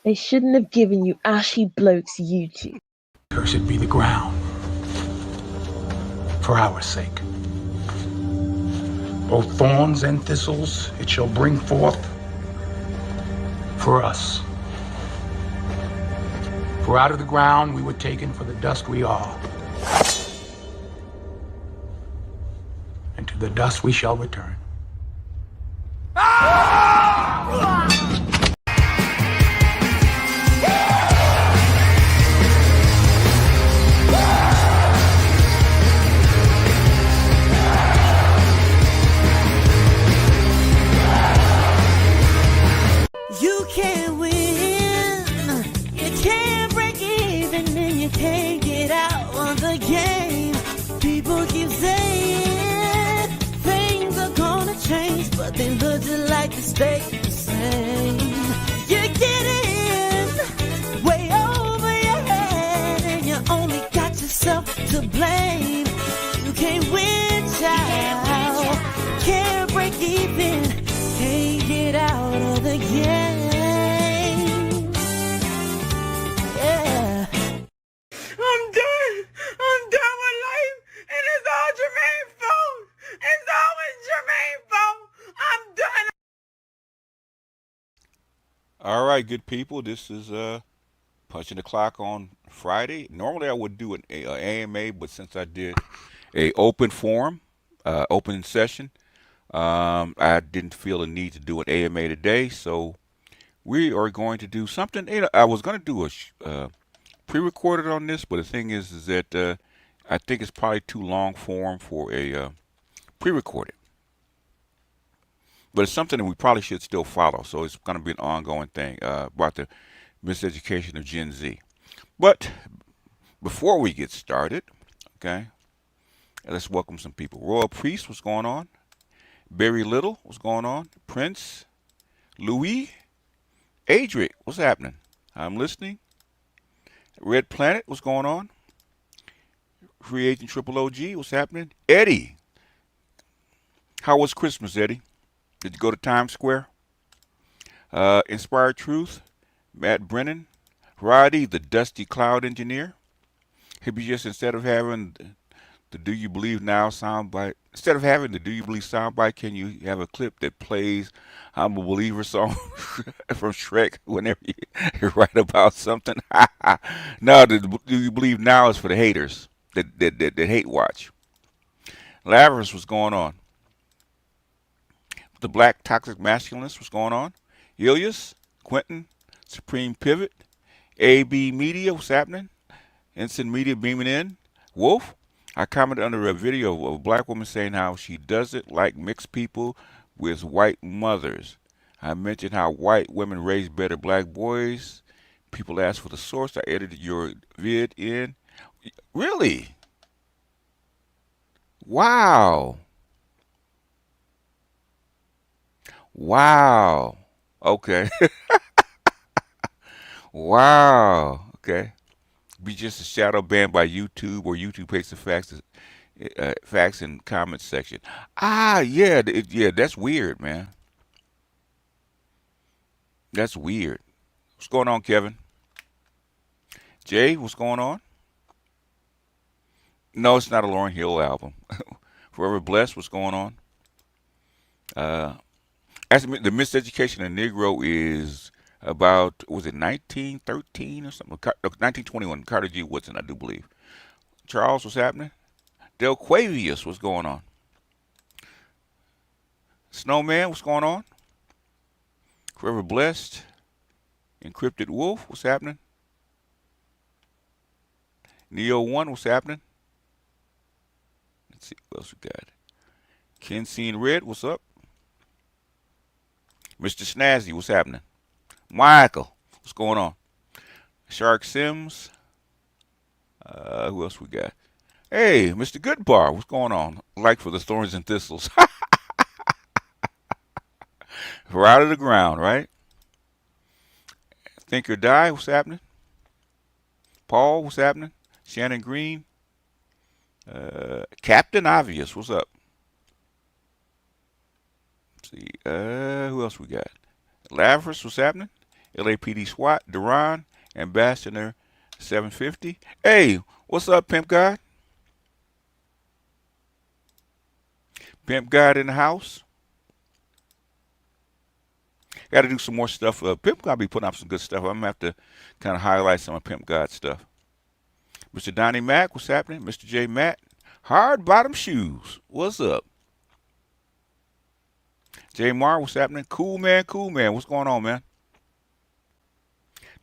They shouldn't have given you ashy blokes YouTube. Cursed be the ground for our sake. Both thorns and thistles it shall bring forth for us. For out of the ground we were taken, for the dust we are. And to the dust we shall return. You can't win, you can't break even, and you can't get out of the game. People keep saying things are gonna change, but they look just like they stay the same. You're getting way over your head, and you only got yourself to blame. You can't win, child, can't break even, can't get out of the game. Yeah. I'm done with life, and it's all Jermaine's fault. It's always Jermaine's fault. I'm done. All right, good people. This is punching the clock on Friday. Normally I would do an AMA, but since I did a open forum, open session, I didn't feel the need to do an AMA today. So we are going to do something. I was going to do a pre-recorded on this, but the thing is that I think it's probably too long form for a pre-recorded. But it's something that we probably should still follow. So it's going to be an ongoing thing about the miseducation of Gen Z. But before we get started, okay, let's welcome some people. Royal Priest, what's going on? Barry Little, what's going on? Prince, Louis, Adric, what's happening? I'm listening. Red Planet, what's going on? Free Agent Triple OG, what's happening? Eddie, how was Christmas, Eddie? Did you go to Times Square? Inspired Truth, Matt Brennan, Roddy, the Dusty Cloud Engineer. He'd be just instead of having the Do You Believe Now soundbite, instead of having the Do You Believe soundbite, can you have a clip that plays I'm a Believer song from Shrek whenever you write about something? No, the Do You Believe Now is for the haters that hate watch. Lavers, what's going on? The Black Toxic Masculinist, what's going on? Ilias, Quentin, Supreme Pivot, AB Media, what's happening? Instant Media beaming in. Wolf, I commented under a video of a black woman saying how she doesn't like mixed people with white mothers. I mentioned how white women raise better black boys. People asked for the source. I edited your vid in. Really? Wow. Wow. Okay. Wow. Okay. Be just a shadow banned by YouTube, or YouTube hates the facts in comments section. Yeah, yeah, that's weird, man. That's weird. What's going on, Kevin? Jay, what's going on? No, it's not a Lauryn Hill album. Forever Blessed, what's going on? Actually, the Miseducation of Negro is about, was it 1913 or something? 1921, Carter G. Woodson, I do believe. Charles, what's happening? Del Quavius, what's going on? Snowman, what's going on? Forever Blessed. Encrypted Wolf, what's happening? Neo 1, what's happening? Let's see what else we got. Ken Seen Red, what's up? Mr. Snazzy, what's happening? Michael, what's going on? Shark Sims. Who else we got? Hey, Mr. Goodbar, what's going on? Like for the Thorns and Thistles. We're out of the ground, right? Think or Die, what's happening? Paul, what's happening? Shannon Green. Captain Obvious, what's up? Let's see, who else we got? Lavris, what's happening? LAPD SWAT, Duran, Ambassador 750. Hey, what's up, Pimp God? Pimp God in the house. Got to do some more stuff. Pimp God be putting up some good stuff. I'm gonna have to kind of highlight some of Pimp God stuff. Mr. Donnie Mack, what's happening? Mr. J Matt, hard bottom shoes. What's up? J Mar, what's happening? Cool man, what's going on, man?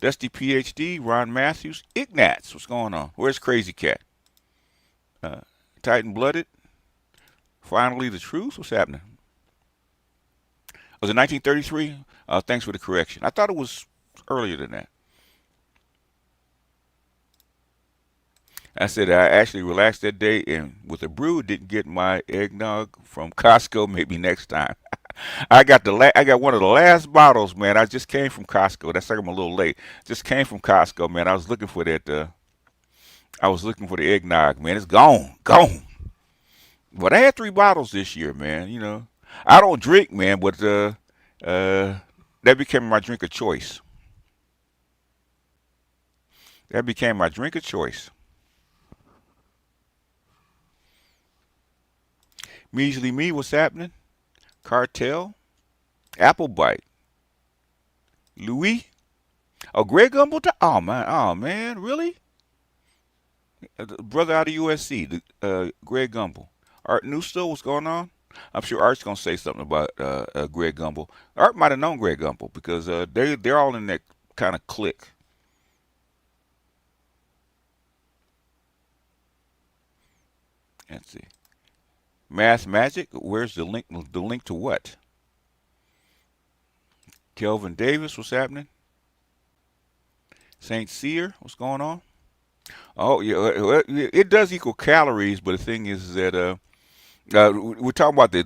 Dusty PhD, Ron Matthews, Ignatz, what's going on? Where's Crazy Cat? Uh, Titan Blooded, finally the truth, what's happening? Was it 1933? Thanks for the correction. I thought it was earlier than that. I said I actually relaxed that day and with a brew didn't get my eggnog from Costco. Maybe next time. I got one of the last bottles, man. I just came from Costco. That's like I'm a little late. Just came from Costco, man. I was looking for that. I was looking for the eggnog, man. It's gone. But I had 3 bottles this year, man. You know, I don't drink, man, but that became my drink of choice. That became my drink of choice. Measly me, what's happening? Cartel, Applebite, Louis. Oh, Greg Gumbel. Oh man, really? The brother out of USC, Greg Gumbel. Art Newstill, what's going on? I'm sure Art's gonna say something about Greg Gumbel. Art might have known Greg Gumbel because they're all in that kind of clique. Let's see. Math Magic, where's the link? The link to what? Kelvin Davis, what's happening? Saint Cyr, what's going on? Oh yeah, well, it does equal calories, but the thing is that we're talking about the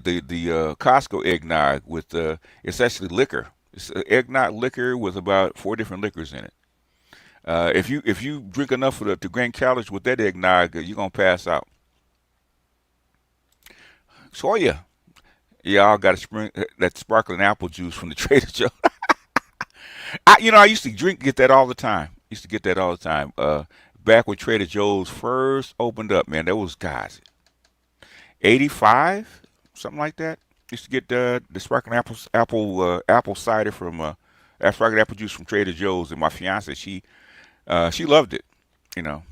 Costco eggnog with it's actually liquor. It's eggnog liquor with about 4 different liquors in it. If you drink enough of to gain calories with that eggnog, you're gonna pass out. So yeah, I got a spring that sparkling apple juice from the Trader Joe. I used to get that all the time. Used to get that all the time. Back when Trader Joe's first opened up, man, that was guys, 85, something like that. Used to get the sparkling apple cider from sparkling apple juice from Trader Joe's, and my fiance she loved it. You know,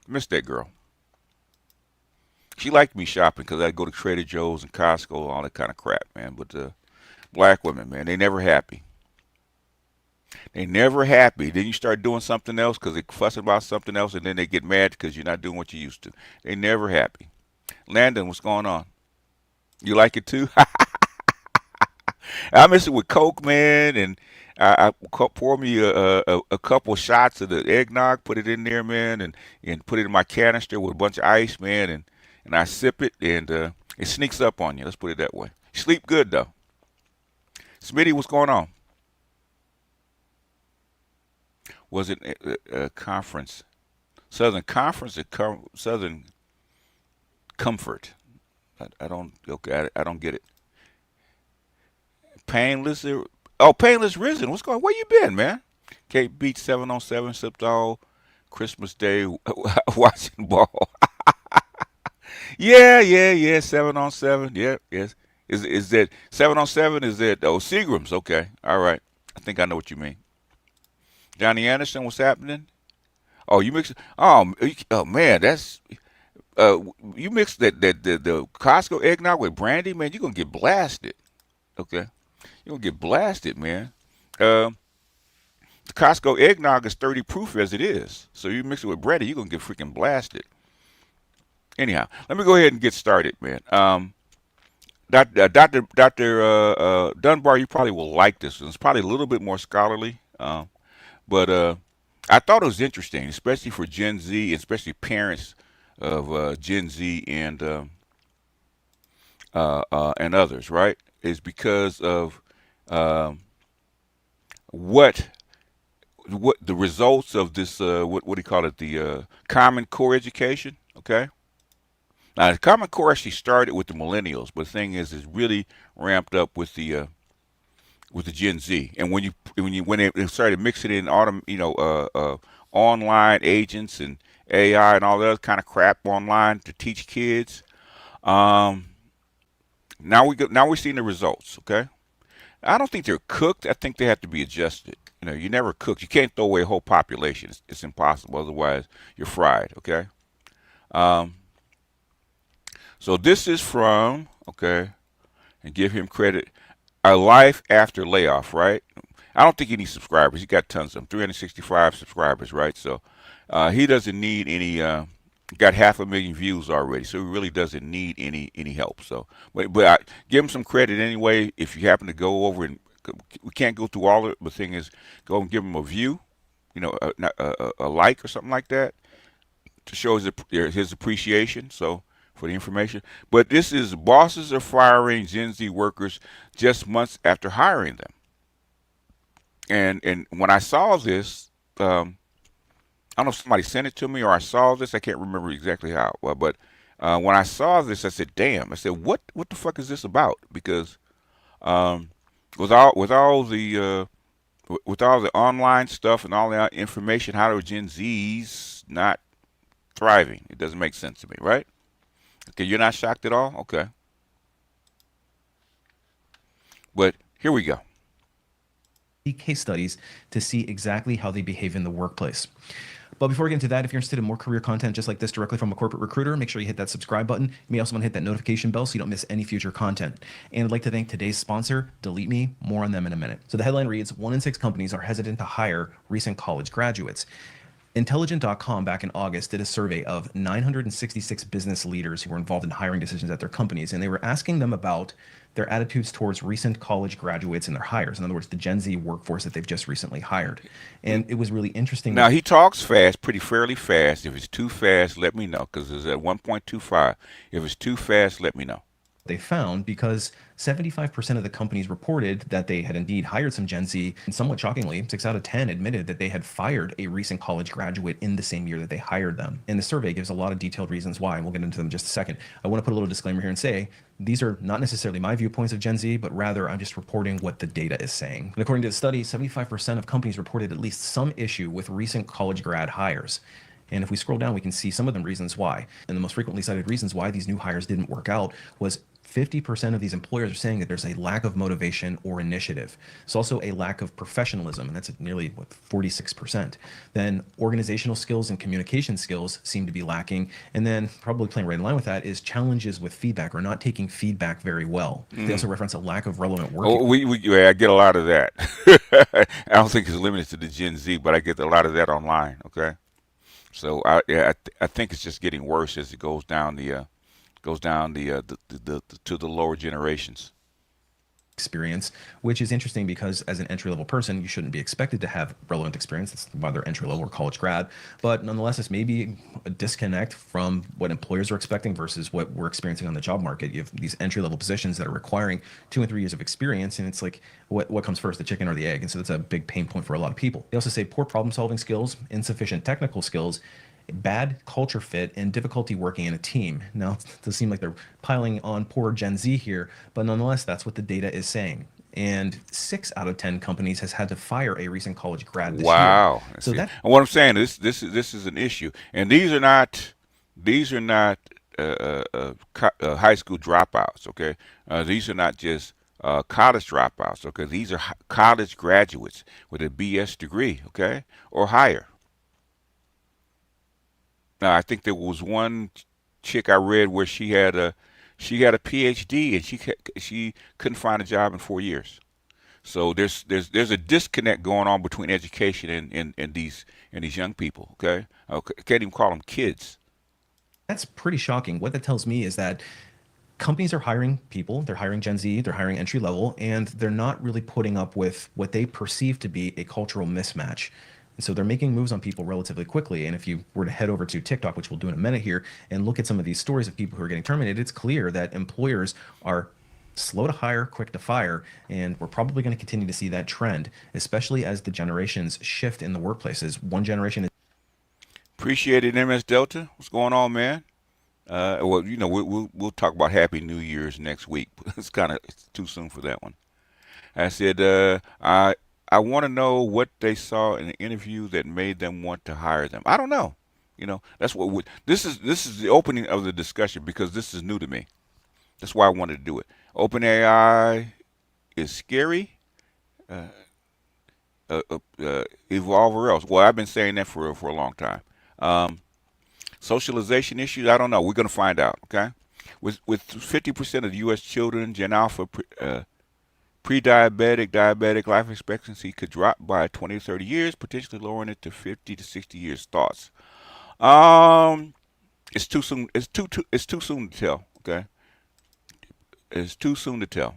missed that girl. She liked me shopping because I'd go to Trader Joe's and Costco, all that kind of crap, man. But black women, man, they never happy. They never happy. Then you start doing something else because they fussing about something else, and then they get mad because you're not doing what you used to. They never happy. Landon, what's going on? You like it too? I miss it with Coke, man, and I pour me a couple shots of the eggnog, put it in there, man, and put it in my canister with a bunch of ice, man, and I sip it, and it sneaks up on you. Let's put it that way. Sleep good though. Smitty, what's going on? Was it a conference? Southern Conference or Southern Comfort? I don't. Okay, I don't get it. Painless. Oh, Painless Risen. What's going on? Where you been, man? Cape Beach 7 on 7 sipped all Christmas Day watching ball. Yeah. 7 on 7. Yeah, yes. Is that 7 on 7? Is that Seagram's? Okay, all right. I think I know what you mean. Johnny Anderson, what's happening? Oh, you mix. Oh man, that's you mix the Costco eggnog with brandy, man. You're gonna get blasted. Okay, you're gonna get blasted, man. Uh, the Costco eggnog is 30 proof as it is, so you mix it with brandy, you're gonna get freaking blasted. Anyhow, let me go ahead and get started, man. Doctor Dunbar, you probably will like this one. It's probably a little bit more scholarly. But I thought it was interesting, especially for Gen Z, especially parents of Gen Z and others, right? Is because of um, what what the results of this what do you call it, the Common Core education? Okay, now the Common Core actually started with the millennials, but the thing is really ramped up with with the Gen Z. And when they started mixing in online agents and AI and all that other kind of crap online to teach kids, um, now we're seeing the results. Okay, I don't think they're cooked. I think they have to be adjusted. You never cook. You can't throw away a whole population. It's impossible. Otherwise, you're fried. Okay. Um, so this is from, okay, and give him credit. A life after layoff, right? I don't think he needs subscribers. He got tons of them, 365 subscribers, right? So he doesn't need any. Got 500,000 views already, so he really doesn't need any help. So, but I give him some credit anyway. If you happen to go over and we can't go through all of it, but the thing is, go and give him a view, a like or something like that to show his appreciation. So for the information, but this is bosses are firing Gen Z workers just months after hiring them. And when I saw this, I don't know if somebody sent it to me or I saw this. I can't remember exactly how. Well, but when I saw this, I said, "Damn!" I said, "What the fuck is this about?" Because um, with all the online stuff and all the information, how are Gen Zs not thriving? It doesn't make sense to me, right? Okay, you're not shocked at all? Okay. But here we go. Case studies to see exactly how they behave in the workplace. But before we get into that, if you're interested in more career content just like this directly from a corporate recruiter, make sure you hit that subscribe button. You may also want to hit that notification bell so you don't miss any future content. And I'd like to thank today's sponsor, Delete Me. More on them in a minute. So the headline reads, 1 in 6 companies are hesitant to hire recent college graduates. Intelligent.com back in August did a survey of 966 business leaders who were involved in hiring decisions at their companies, and they were asking them about their attitudes towards recent college graduates and their hires. In other words, the Gen Z workforce that they've just recently hired. And it was really interesting. Now, he talks fast, fairly fast. If it's too fast, let me know, because it's at 1.25. If it's too fast, let me know. They found because 75% of the companies reported that they had indeed hired some Gen Z, and somewhat shockingly, 6 out of 10 admitted that they had fired a recent college graduate in the same year that they hired them. And the survey gives a lot of detailed reasons why, and we'll get into them in just a second. I want to put a little disclaimer here and say, these are not necessarily my viewpoints of Gen Z, but rather I'm just reporting what the data is saying. And according to the study, 75% of companies reported at least some issue with recent college grad hires. And if we scroll down, we can see some of them reasons why. And the most frequently cited reasons why these new hires didn't work out was 50% of these employers are saying that there's a lack of motivation or initiative. It's also a lack of professionalism, and that's at nearly 46%. Then organizational skills and communication skills seem to be lacking. And then probably playing right in line with that is challenges with feedback or not taking feedback very well. They also reference a lack of relevant work. Oh, I get a lot of that. I don't think it's limited to the Gen Z, but I get a lot of that online. Okay, so I think it's just getting worse as it goes down to the lower generations. Experience, which is interesting because as an entry-level person, you shouldn't be expected to have relevant experience. That's why they're entry-level or college grad. But nonetheless, it's maybe a disconnect from what employers are expecting versus what we're experiencing on the job market. You have these entry-level positions that are requiring 2 and 3 years of experience, and it's like, what comes first, the chicken or the egg? And so that's a big pain point for a lot of people. They also say poor problem-solving skills, insufficient technical skills, bad culture fit, and difficulty working in a team. Now, it does seem like they're piling on poor Gen Z here, but nonetheless, that's what the data is saying. And 6 out of 10 companies has had to fire a recent college grad this year. Wow. So and what I'm saying is this is an issue, and these are not high school dropouts. Okay, these are not just college dropouts. Okay, these are college graduates with a BS degree. Okay, or higher. Now, I think there was one chick I read where she had a PhD and she couldn't find a job in 4 years. So there's a disconnect going on between education and these young people. Okay, I can't even call them kids. That's pretty shocking. What that tells me is that companies are hiring people, they're hiring Gen Z, they're hiring entry level, and they're not really putting up with what they perceive to be a cultural mismatch. And so they're making moves on people relatively quickly. And if you were to head over to TikTok, which we'll do in a minute here, and look at some of these stories of people who are getting terminated, it's clear that employers are slow to hire, quick to fire. And we're probably going to continue to see that trend, especially as the generations shift in the workplaces. One generation is. Appreciate it, MS Delta. What's going on, man? Well, we'll talk about Happy New Year's next week. It's too soon for that one. I said, I want to know what they saw in the interview that made them want to hire them. I don't know. That's what this is the opening of the discussion because this is new to me. That's why I wanted to do it. OpenAI is scary. Uh, Evolve or else. Well, I've been saying that for a long time. Um, Socialization issues. I don't know. We're going to find out. Okay. With 50% of U.S. children, Gen Alpha pre-diabetic, diabetic life expectancy could drop by 20 to 30 years, potentially lowering it to 50 to 60 years. Thoughts? Um, it's too soon. It's too soon to tell. Okay, it's too soon to tell.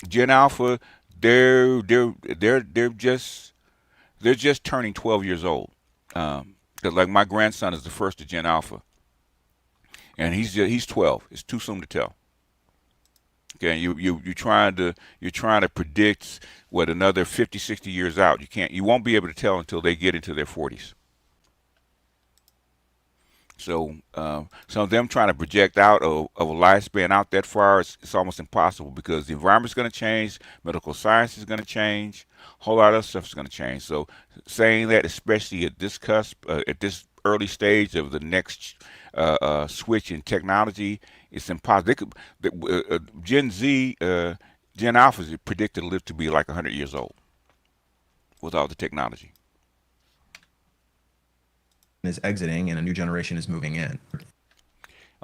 Gen Alpha, they're just turning 12 years old. 'Cause like my grandson is the first to Gen Alpha, and he's 12. It's too soon to tell. Okay, you're trying to predict what another 50, 60 years out. You won't be able to tell until they get into their 40s. So some of them trying to project out of a lifespan out that far, it's almost impossible because the environment's going to change, medical science is going to change, a whole lot of stuff is going to change. So saying that, especially at this cusp, at this early stage of the next switch in technology, it's impossible. Gen Z, Gen Alpha is predicted to live to be like 100 years old with all the technology. Is exiting and a new generation is moving in.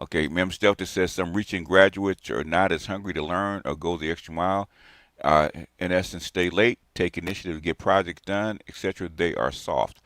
Okay, Mem Stelter says some reaching graduates are not as hungry to learn or go the extra mile. In essence, stay late, take initiative to get projects done, etc. They are soft.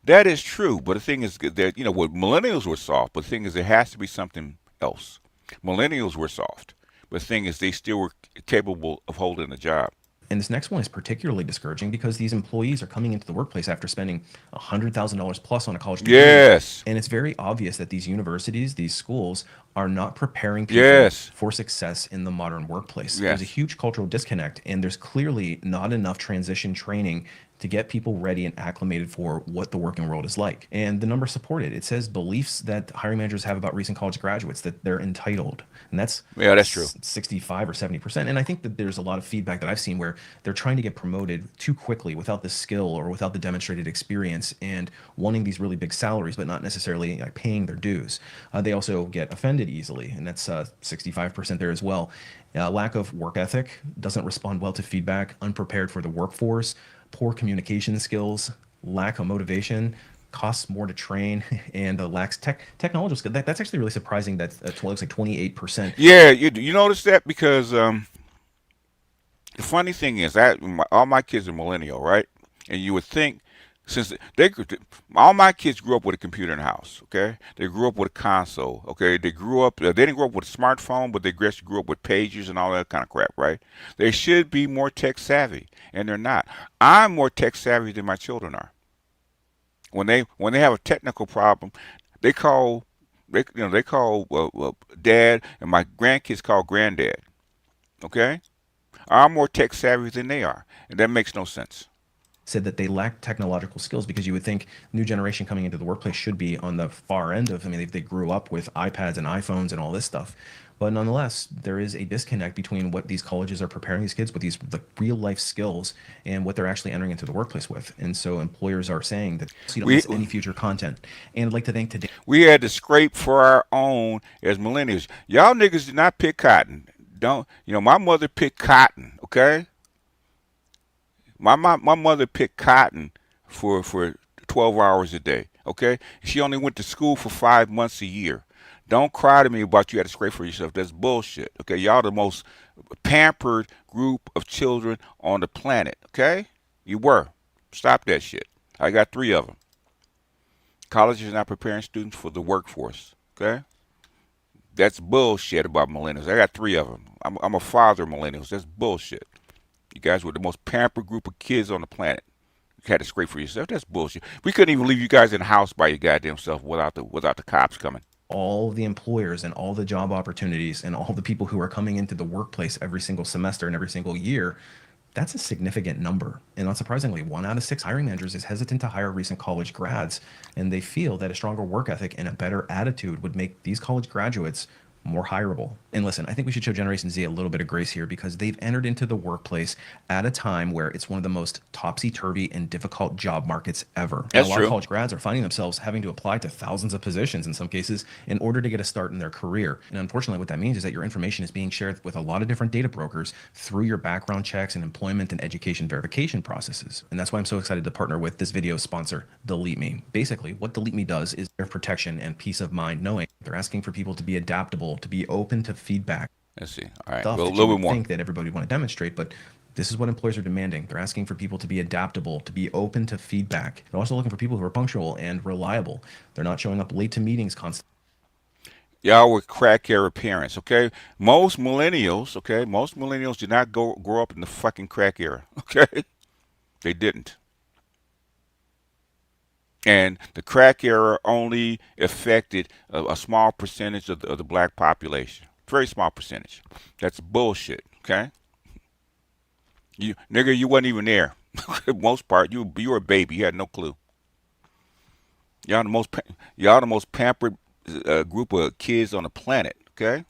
That is true, but the thing is that what millennials were soft, but the thing is there has to be something else. Millennials were soft, but the thing is they still were capable of holding a job. And this next one is particularly discouraging because these employees are coming into the workplace after spending $100,000 plus on a college degree. Yes. And it's very obvious that these universities, these schools, are not preparing people Yes. for success in the modern workplace. Yes. There's a huge cultural disconnect, and there's clearly not enough transition training to get people ready and acclimated for what the working world is like. And the numbers support it. It says beliefs that hiring managers have about recent college graduates that they're entitled. And that's true. 65 or 70%. And I think that there's a lot of feedback that I've seen where they're trying to get promoted too quickly without the skill or without the demonstrated experience and wanting these really big salaries, but not necessarily paying their dues. They also get offended easily, and that's 65% there as well. Lack of work ethic, doesn't respond well to feedback, unprepared for the workforce, poor communication skills, lack of motivation, costs more to train, and lacks technological skill. That's actually really surprising. That looks like 28%. Yeah, you notice that because the funny thing is that all my kids are millennial, right? And you would think since all my kids grew up with a computer in the house, okay? They grew up with a console, okay? They didn't grow up with a smartphone, but they grew up with pagers and all that kind of crap, right? They should be more tech savvy, and they're not. I'm more tech savvy than my children are. When they have a technical problem, they call dad, and my grandkids call granddad, okay? I'm more tech savvy than they are, and that makes no sense. Said that they lack technological skills because you would think new generation coming into the workplace should be on the far end of, they grew up with iPads and iPhones and all this stuff. But nonetheless, there is a disconnect between what these colleges are preparing these kids with, these real life skills, and what they're actually entering into the workplace with. And so employers are saying that you don't miss any future content. And I'd like to thank today. We had to scrape for our own as millennials. Y'all niggas did not pick cotton. My mother picked cotton, okay? My mother picked cotton for 12 hours a day, okay? She only went to school for 5 months a year. Don't cry to me about you had to scrape for yourself. That's bullshit, okay? Y'all the most pampered group of children on the planet, okay? You were. Stop that shit. I got 3 of them. Colleges are not preparing students for the workforce, okay? That's bullshit about millennials. I got 3 of them. I'm a father of millennials. That's bullshit. You guys were the most pampered group of kids on the planet. You had to scrape for yourself. That's bullshit. We couldn't even leave you guys in the house by your goddamn self without the cops coming. All the employers and all the job opportunities and all the people who are coming into the workplace every single semester and every single year, that's a significant number. And not surprisingly, 1 out of 6 hiring managers is hesitant to hire recent college grads. And they feel that a stronger work ethic and a better attitude would make these college graduates more hireable. And listen, I think we should show Generation Z a little bit of grace here because they've entered into the workplace at a time where it's one of the most topsy-turvy and difficult job markets ever. And That's a lot true. of college grads are finding themselves having to apply to thousands of positions in some cases in order to get a start in their career. And unfortunately, what that means is that your information is being shared with a lot of different data brokers through your background checks and employment and education verification processes. And that's why I'm so excited to partner with this video sponsor, Delete Me. Basically, what Delete Me does is their protection and peace of mind, knowing they're asking for people to be adaptable, to be open to feedback. Let's see. All right. Stuff Well, a that you little would bit more. think that everybody would want to demonstrate, but this is what employers are demanding. They're asking for people to be adaptable, to be open to feedback. They're also looking for people who are punctual and reliable. They're not showing up late to meetings constantly. Y'all were crack era parents, okay? Most millennials did not grow up in the fucking crack era, okay? They didn't. And the crack era only affected a small percentage of the black population. Very small percentage. That's bullshit, okay? You nigga, you wasn't even there. Most part, you were a baby. You had no clue. Y'all the most pampered group of kids on the planet, okay?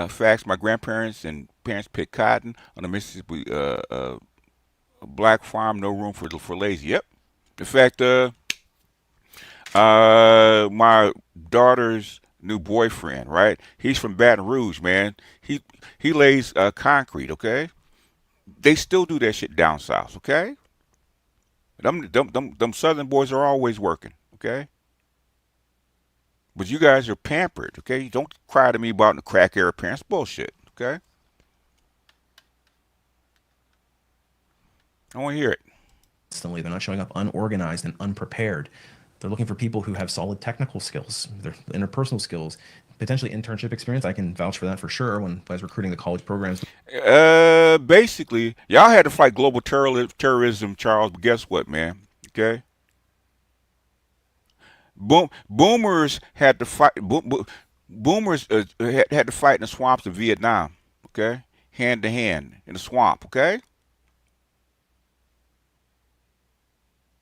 Facts, my grandparents and parents picked cotton on the Mississippi black farm, no room for lazy. Yep. In fact, my daughter's new boyfriend, right? He's from Baton Rouge, man. He lays concrete, okay? They still do that shit down south, okay? Them southern boys are always working, okay? But you guys are pampered, okay? Don't cry to me about the crack era parents. Bullshit, okay? I want to hear it. They're not showing up unorganized and unprepared. They're looking for people who have solid technical skills, their interpersonal skills, potentially internship experience. I can vouch for that for sure when I was recruiting the college programs. Basically, y'all had to fight global terrorism, Charles, but guess what, man? Okay? Boomers had to fight. Boomers had to fight in the swamps of Vietnam, okay? Hand to hand in the swamp, okay?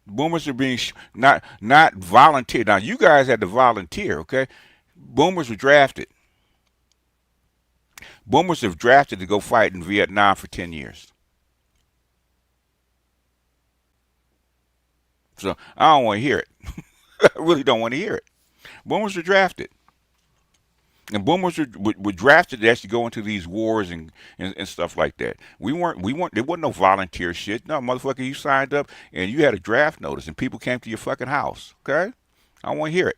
Boomers are being not volunteer. Now you guys had to volunteer, okay? Boomers were drafted. Boomers have drafted to go fight in Vietnam for 10 years. So I don't want to hear it. I really don't want to hear it. Boomers were drafted. And boomers were drafted to actually go into these wars and stuff like that. We weren't, there wasn't no volunteer shit. No, motherfucker, you signed up and you had a draft notice and people came to your fucking house, okay? I don't want to hear it.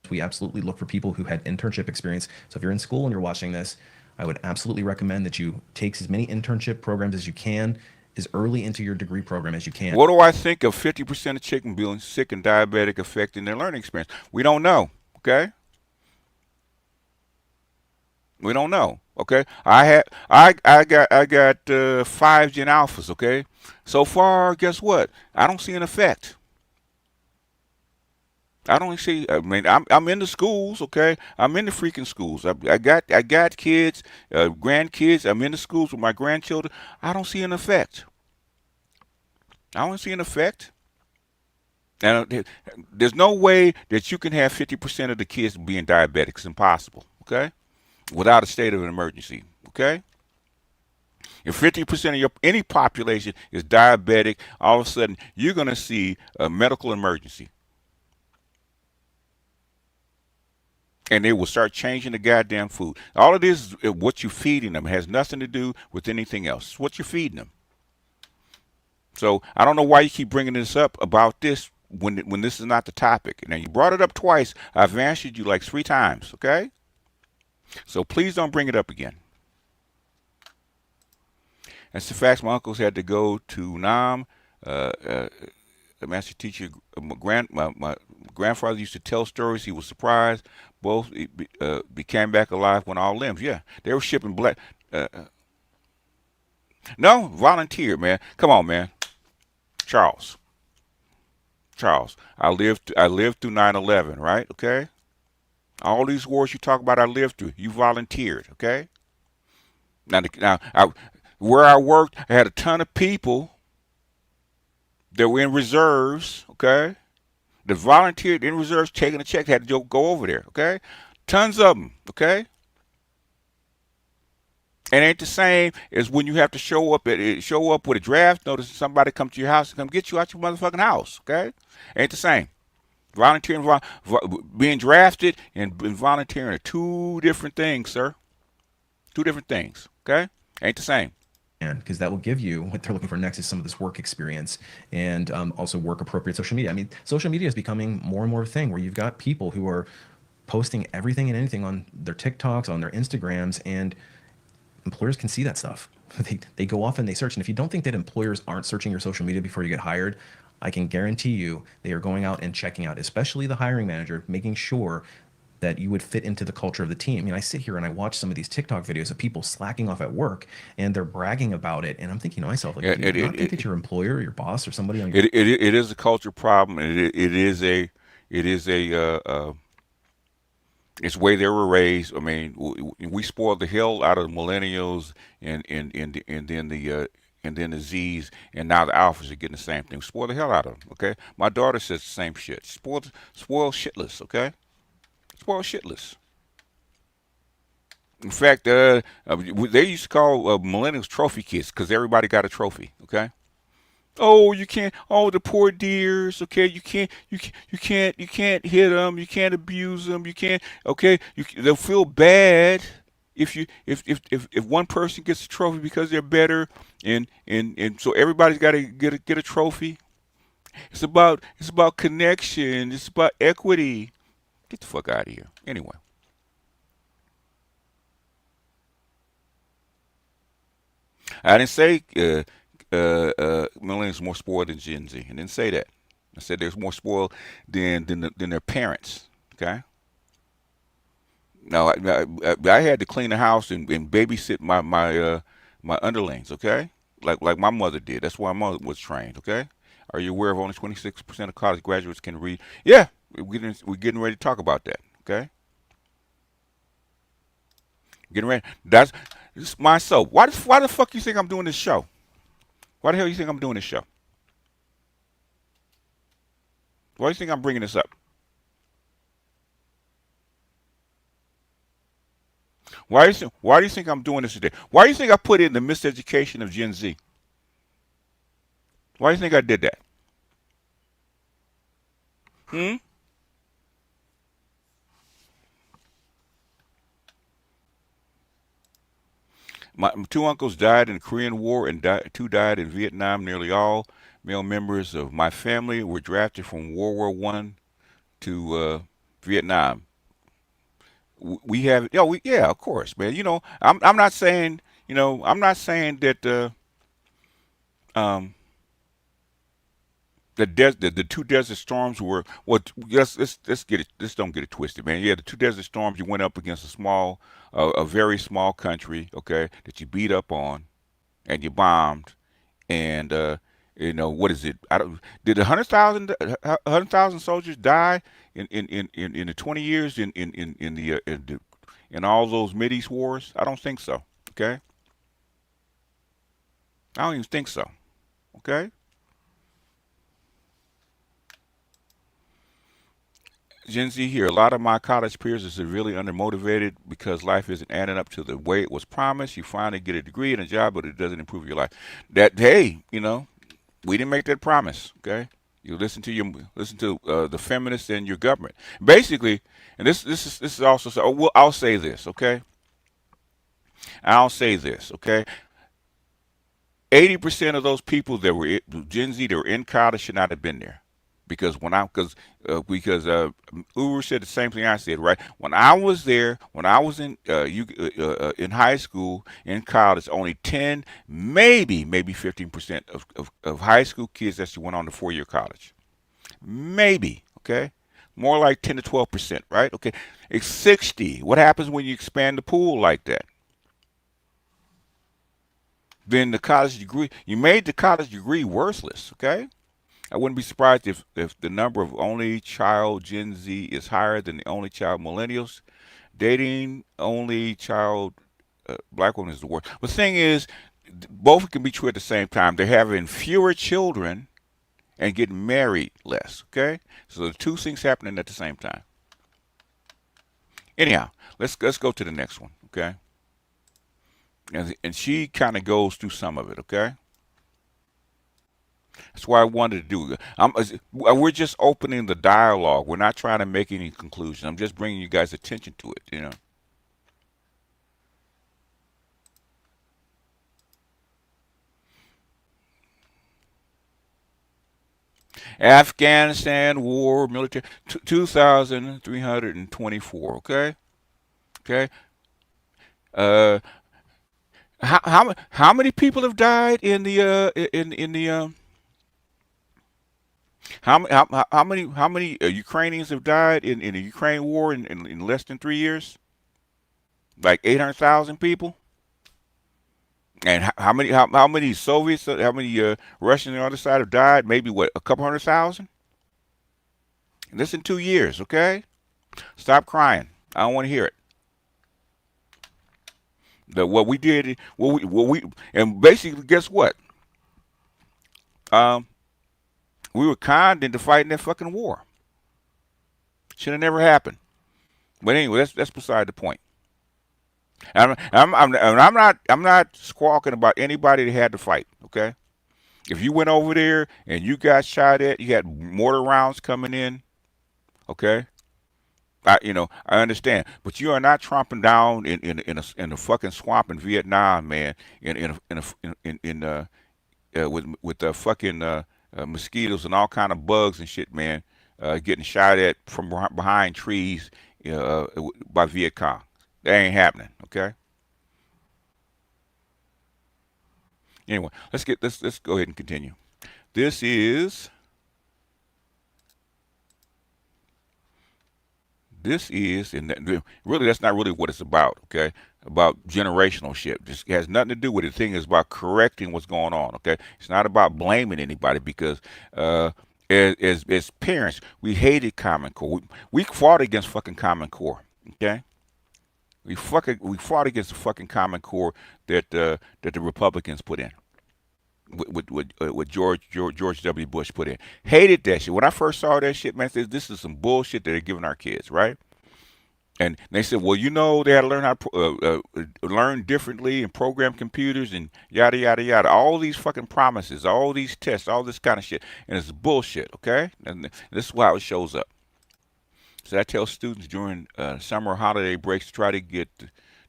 We absolutely look for people who had internship experience. So if you're in school and you're watching this, I would absolutely recommend that you take as many internship programs as you can, as early into your degree program as you can. What do I think of 50% of children being sick and diabetic affecting their learning experience? We don't know, okay? We don't know, okay? I got 5 Gen Alphas, okay? So far, guess what? I don't see an effect. I don't see. I mean, I'm in the schools, okay? I'm in the freaking schools. I got kids, grandkids. I'm in the schools with my grandchildren. I don't see an effect. I don't see an effect. And there's no way that you can have 50% of the kids being diabetic. It's impossible, okay? Without a state of an emergency, okay? If 50% of any population is diabetic, all of a sudden you're going to see a medical emergency. And they will start changing the goddamn food. All it is what you're feeding them. It has nothing to do with anything else. It's what you're feeding them. So I don't know why you keep bringing this up about this when this is not the topic. Now, you brought it up twice. I've answered you like 3 times, okay? So please don't bring it up again. That's the facts. My uncles had to go to Nam. The master teacher, my grandfather used to tell stories. He was surprised. Both came back alive when all limbs. Yeah, they were shipping black. No, volunteer, man. Come on, man. Charles. I lived through 9/11, right? Okay. All these wars you talk about, I lived through. You volunteered, okay? Where I worked, I had a ton of people that were in reserves, okay? The volunteered in reserves taking a check had to go over there. Okay, tons of them. Okay, it ain't the same as when you have to show up with a draft notice and somebody come to your house and come get you out your motherfucking house. Okay, ain't the same. Volunteering, being drafted, and volunteering are two different things, sir. Two different things. Okay, ain't the same. And because that will give you what they're looking for next is some of this work experience and also work appropriate social media. I mean, social media is becoming more and more a thing where you've got people who are posting everything and anything on their TikToks, on their Instagrams, and employers can see that stuff. They go off and they search. And if you don't think that employers aren't searching your social media before you get hired, I can guarantee you they are going out and checking out, especially the hiring manager, making sure that you would fit into the culture of the team. I mean, I sit here and I watch some of these TikTok videos of people slacking off at work and they're bragging about it. And I'm thinking to myself, like, do you not think that your employer or your boss or somebody on your... It is a culture problem. And it is it's the way they were raised. I mean, we spoiled the hell out of the millennials and then the Z's, and now the alphas are getting the same thing. Spoil the hell out of them. Okay, my daughter says the same shit. Spoil shitless. Okay, spoil shitless. In fact, they used to call millennials trophy kids because everybody got a trophy. Okay. Oh, you can't. Oh, the poor dears. Okay, you can't hit them. You can't abuse them. You can't. Okay, they'll feel bad if one person gets a trophy because they're better, and so everybody's got to get a trophy. It's about connection. It's about equity. Get the fuck out of here. Anyway. I didn't say millennials are more spoiled than Gen Z. I didn't say that. I said there's more spoiled than their parents. Okay. No, I had to clean the house and babysit my underlings. Okay, like my mother did. That's why my mother was trained. Okay. Are you aware of only 26% of college graduates can read? Yeah, we're getting ready to talk about that. Okay. Getting ready. This is my soap. Why the fuck you think I'm doing this show? Why the hell you think I'm doing this show? Why do you think I'm bringing this up? Why do you think I'm doing this today? Why do you think I put in the miseducation of Gen Z? Why do you think I did that? Hmm? My two uncles died in the Korean War and two died in Vietnam. Nearly all male members of my family were drafted from World War One to Vietnam. We have, yeah, of course, man. I'm not saying, I'm not saying that um, the two desert storms were what. Let's get it. Let's don't get it twisted, man. Yeah, the two desert storms. You went up against a very small country, okay, that you beat up on, and you bombed, and what is it? I don't. Did 100,000 soldiers die in the 20 years in all those Mideast wars? I don't think so. Okay, I don't even think so. Okay. Gen Z here. A lot of my college peers are severely undermotivated because life isn't adding up to the way it was promised. You finally get a degree and a job, but it doesn't improve your life. That hey, we didn't make that promise. Okay, you listen to the feminists and your government. Basically, and this is also so. Well, I'll say this. Okay, I'll say this. Okay, 80% of those people that were Gen Z that were in college should not have been there. Because Uru said the same thing I said, right? When I was there, when I was in high school, in college, only 10, maybe 15% of high school kids actually went on to 4-year college. Maybe, okay? More like 10 to 12%, right? Okay. It's 60. What happens when you expand the pool like that? Then the college degree, you made the college degree worthless, okay? I wouldn't be surprised if the number of only child Gen Z is higher than the only child millennials. Dating only child black women is the worst. But the thing is, both can be true at the same time. They're having fewer children and getting married less. Okay, so the two things happening at the same time. Anyhow, let's go to the next one. Okay, and she kind of goes through some of it. Okay. That's why I wanted to do it. We're just opening the dialogue. We're not trying to make any conclusions. I'm just bringing you guys attention to it. Afghanistan war military 2,324. Okay. Okay. Uh, how many people have died in the in the how many Ukrainians have died in the Ukraine war in less than 3 years? Like 800,000 people. And how many Soviets, how many Russians on the other side have died? Maybe what, a couple 100,000? And this in 2 years, okay? Stop crying. I don't want to hear it. What we did, and basically, guess what? Um, we were conned into fighting that fucking war. Should have never happened. But anyway, that's beside the point. I'm not squawking about anybody that had to fight. Okay, if you went over there and you got shot at, you had mortar rounds coming in. Okay, I understand, but you are not tromping down in a fucking swamp in Vietnam, man. With the fucking mosquitoes and all kind of bugs and shit, man. Getting shot at from behind trees by Viet Cong. That ain't happening. Okay. Anyway, let's go ahead and continue. This is and really that's not really what it's about. Okay, about generational shit. This has nothing to do with it. The thing is about correcting what's going on. Okay, it's not about blaming anybody because as parents we hated Common Core. We fought against fucking Common Core. Okay. We fought against the fucking Common Core that the Republicans put in. What George W. Bush put in. Hated that shit. When I first saw that shit, man, I said, this is some bullshit that they're giving our kids, right? And they said, well, they had to learn how to learn differently and program computers and yada yada yada. All these fucking promises, all these tests, all this kind of shit, and it's bullshit. Okay, and this is how it shows up. So I tell students during summer holiday breaks to try to get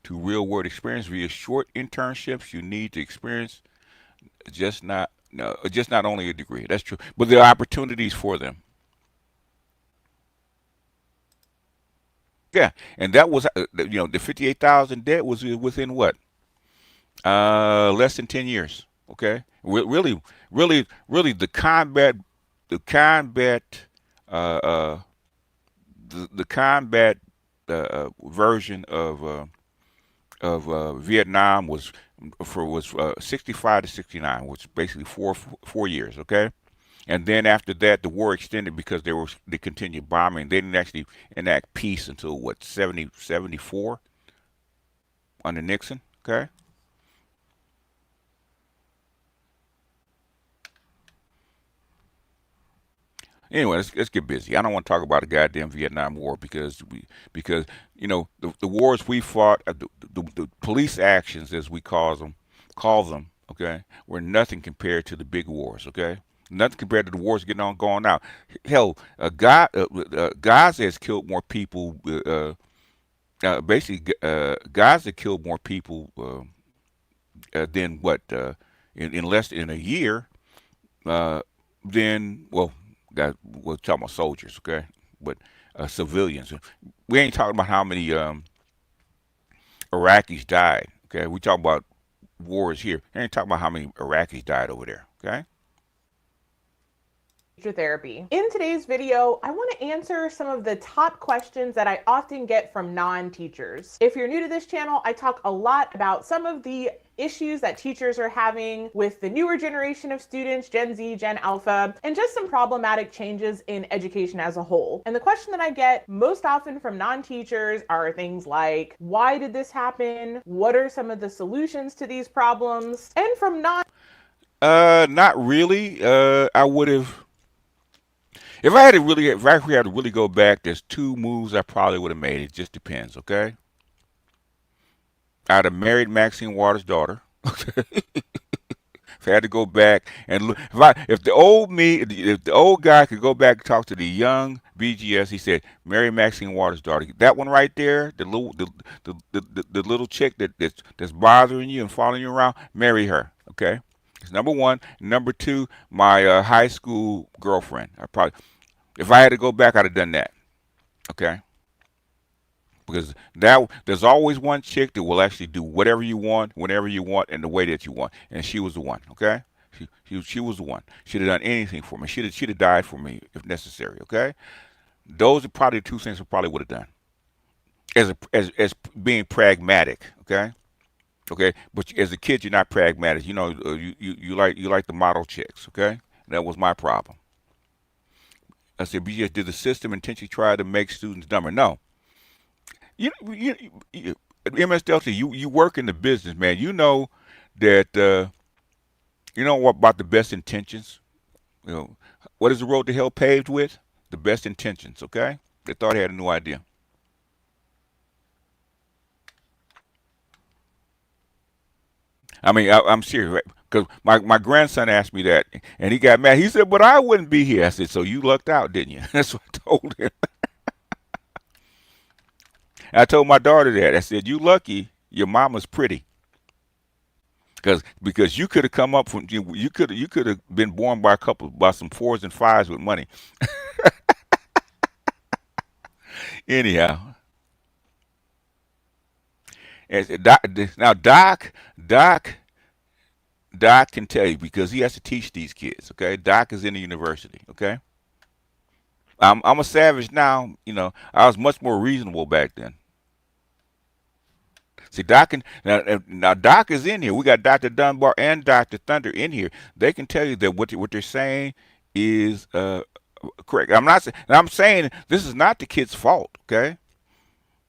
to real world experience via short internships. You need to experience just not only a degree. That's true, but there are opportunities for them. Yeah, and that was the 58,000 debt was within what less than 10 years. Okay, really, really, really, the combat uh, uh, the combat version of Vietnam was 65 to 69, which is basically 4 years. Okay, and then after that, the war extended because they continued bombing. They didn't actually enact peace until what 74 under Nixon. Okay. Anyway, let's get busy. I don't want to talk about the goddamn Vietnam War because the wars we fought, the police actions as we call them, okay, were nothing compared to the big wars, okay, nothing compared to the wars going now. Hell, Gaza has killed more people. Basically, Gaza killed more people than what in less than a year. Then well, we're talking about soldiers, okay, but civilians. We ain't talking about how many Iraqis died. Okay, we talk about wars here. We ain't talking about how many Iraqis died over there. Okay. Therapy. In today's video, I want to answer some of the top questions that I often get from non-teachers. If you're new to this channel, I talk a lot about some of the issues that teachers are having with the newer generation of students, Gen Z, Gen Alpha, and just some problematic changes in education as a whole. And the question that I get most often from non-teachers are things like, why did this happen? What are some of the solutions to these problems? And from Not really. I would have if I had to really go back, there's two moves I probably would have made. It just depends, okay? I'd have married Maxine Waters' daughter. If I had to go back and look, if the old me, if the old guy could go back and talk to the young BGS, he said, marry Maxine Waters' daughter. That one right there, the little chick that's bothering you and following you around, marry her, okay? It's number one. Number two, my high school girlfriend. If I had to go back, I'd have done that, okay? Because there's always one chick that will actually do whatever you want, whenever you want, and the way that you want. And she was the one, okay? She was the one. She'd have done anything for me. She'd have died for me if necessary, okay? Those are probably the two things I probably would have done. As being pragmatic, okay? Okay, but as a kid, you're not pragmatic. You know, you like the model chicks, okay? That was my problem. I said, BGS, did the system intentionally try to make students dumber? No. MS Delta, you work in the business, man. You know that you know what about the best intentions. You know what is the road to hell paved with? The best intentions. Okay, they thought they had a new idea. I mean, I'm serious, right? Because my grandson asked me that, and he got mad. He said, "But I wouldn't be here." I said, "So you lucked out, didn't you?" That's what I told him. I told my daughter that. I said, "You lucky. Your mama's pretty." Because you could have come up from you could have been born by some fours and fives with money. Anyhow, now Doc can tell you because he has to teach these kids. Okay, Doc is in the university. Okay, I'm a savage now. You know, I was much more reasonable back then. See, now Doc is in here. We got Dr. Dunbar and Dr. Thunder in here. They can tell you that what they're saying is correct. I'm saying this is not the kids' fault. Okay,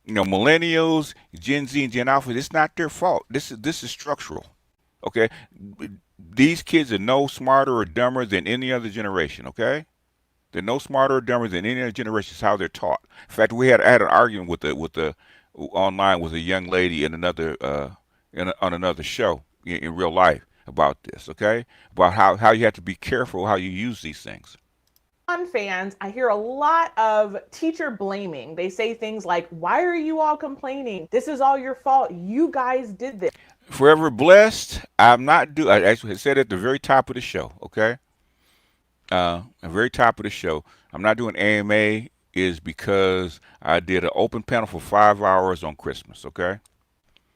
you know, millennials, Gen Z, and Gen Alpha. It's not their fault. This is structural. Okay, these kids are no smarter or dumber than any other generation. Okay, they're no smarter or dumber than any other generation. It's how they're taught. In fact, I had an argument with the online with a young lady in another on another show in real life about this. Okay, about how you have to be careful how you use these things. On fans, I hear a lot of teacher blaming. They say things like, "Why are you all complaining? This is all your fault. You guys did this." Forever blessed. I actually said at the very top of the show. Okay, at the very top of the show, I'm not doing AMA is because I did an open panel for 5 hours on Christmas. Okay,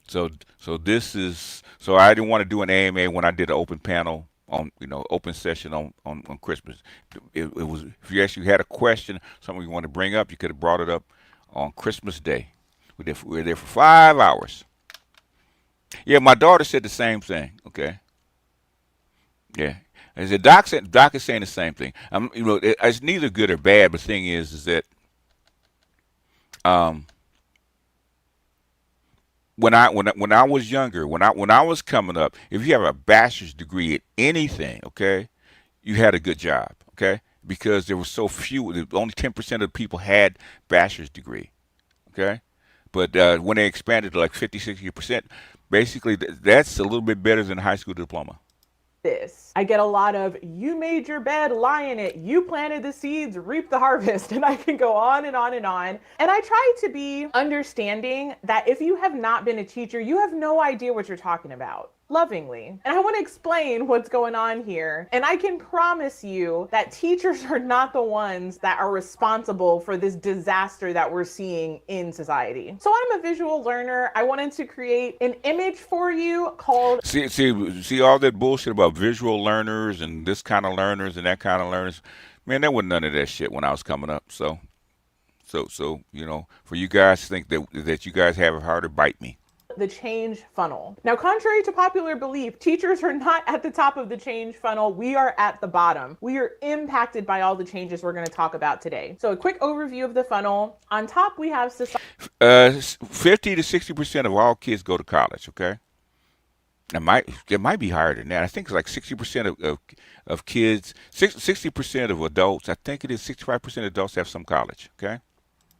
so I didn't want to do an AMA when I did an open panel on open session on Christmas. It was if you actually had a question, something you want to bring up, you could have brought it up on Christmas Day. We were there for 5 hours. Yeah, my daughter said the same thing. Okay. Yeah. I said Doc is saying the same thing. It's neither good or bad. But the thing is that when I was younger, when I was coming up, if you have a bachelor's degree at anything, okay, you had a good job, okay, because there were so few. Only 10% of people had bachelor's degree, okay, but when they expanded to like 50, 60%, basically that's a little bit better than a high school diploma. This. I get a lot of, "You made your bed, lie in it. You planted the seeds, reap the harvest." And I can go on and on and on. And I try to be understanding that if you have not been a teacher, you have no idea what you're talking about. Lovingly. And I want to explain what's going on here. And I can promise you that teachers are not the ones that are responsible for this disaster that we're seeing in society. So I'm a visual learner. I wanted to create an image for you called... See all that bullshit about visual learners and this kind of learners and that kind of learners. Man, there wasn't none of that shit when I was coming up. So for you guys to think that you guys have it harder, bite me. The change funnel. Now, contrary to popular belief, teachers are not at the top of the change funnel. We are at the bottom. We are impacted by all the changes we're going to talk about today. So a quick overview of the funnel. On top, we have society. 50 to 60% of all kids go to college, okay? It might be higher than that. I think it's like 60% of kids, 60% of adults. I think it is 65% of adults have some college. Okay.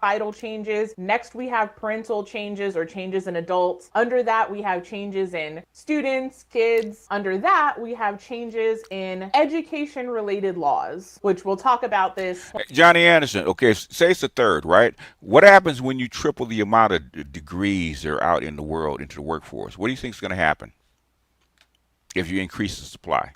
Societal changes. Next, we have parental changes or changes in adults. Under that, we have changes in students, kids. Under that, we have changes in education-related laws, which we'll talk about this. Johnny Anderson. Okay, say it's a third, right? What happens when you triple the amount of degrees that are out in the world into the workforce? What do you think is going to happen if you increase the supply?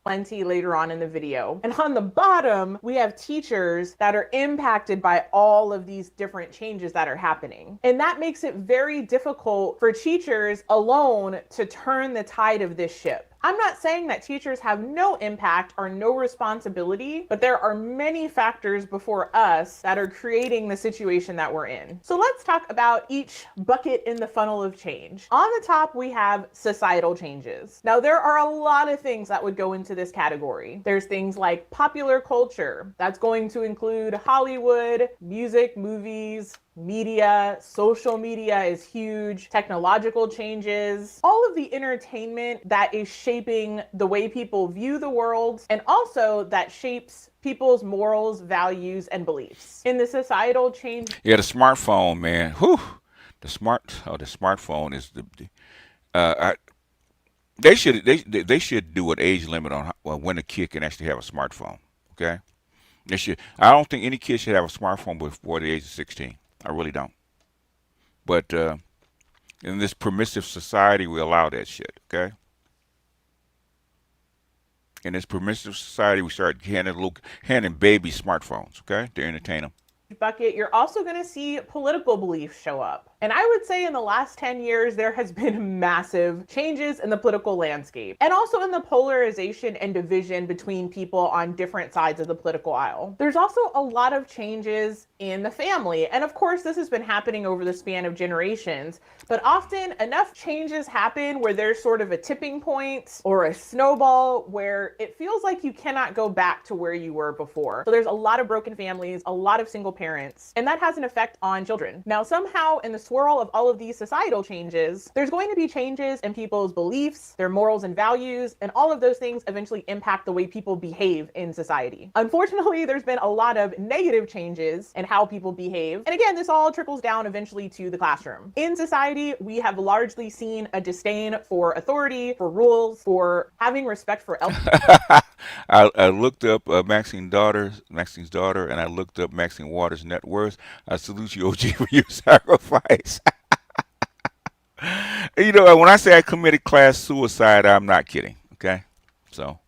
Plenty later on in the video. And on the bottom, we have teachers that are impacted by all of these different changes that are happening. And that makes it very difficult for teachers alone to turn the tide of this ship. I'm not saying that teachers have no impact or no responsibility, but there are many factors before us that are creating the situation that we're in. So let's talk about each bucket in the funnel of change. On the top, we have societal changes. Now, there are a lot of things that would go into this category. There's things like popular culture. That's going to include Hollywood, music, movies, media. Social media is huge. Technological changes, all of the entertainment that is shaping the way people view the world, and also that shapes people's morals, values, and beliefs. In the societal change, Yeah, the smartphone, man. Whew. The smartphone is they should do an age limit on when a kid can actually have a smartphone. Okay, they should. I don't think any kid should have a smartphone before the age of 16. I really don't. But in this permissive society, we allow that shit. Okay. In this permissive society, we start handing babies smartphones. Okay, to entertain them. bucket, you're also going to see political beliefs show up. And I would say in the last 10 years, there has been massive changes in the political landscape and also in the polarization and division between people on different sides of the political aisle. There's also a lot of changes in the family. And of course, this has been happening over the span of generations, but often enough changes happen where there's sort of a tipping point or a snowball where it feels like you cannot go back to where you were before. So there's a lot of broken families, a lot of single parents, and that has an effect on children. Now, somehow in the swirl of all of these societal changes, there's going to be changes in people's beliefs, their morals and values, and all of those things eventually impact the way people behave in society. Unfortunately, there's been a lot of negative changes in how people behave. And again, this all trickles down eventually to the classroom. In society, we have largely seen a disdain for authority, for rules, for having respect for elders. I looked up Maxine's daughter, and I looked up Maxine Waters' net worth. I salute you, OG, for your sacrifice. You know, when I say I committed class suicide, I'm not kidding. Okay, so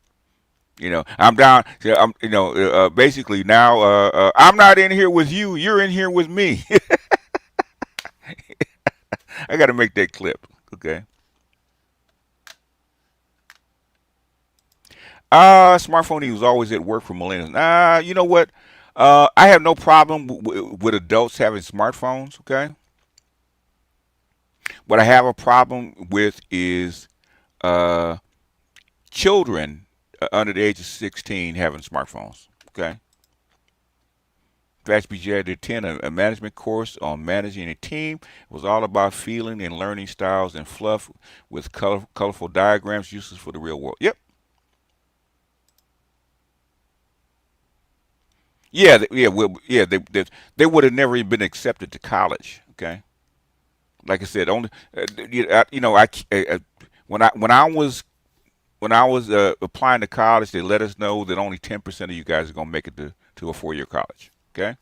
I'm down. Basically now, I'm not in here with you. You're in here with me. I got to make that clip. Okay. Smartphone. He was always at work for millennials. You know what? I have no problem with adults having smartphones. Okay. What I have a problem with is children under the age of 16 having smartphones. Okay. FastBJ to attend a management course on managing a team. It was all about feeling and learning styles and fluff with colorful diagrams useless for the real world. Yep. Yeah, they would have never even been accepted to college. Okay, like I said, only when I was applying to college, they let us know that only 10% of you guys are gonna make it to a 4-year college. Okay.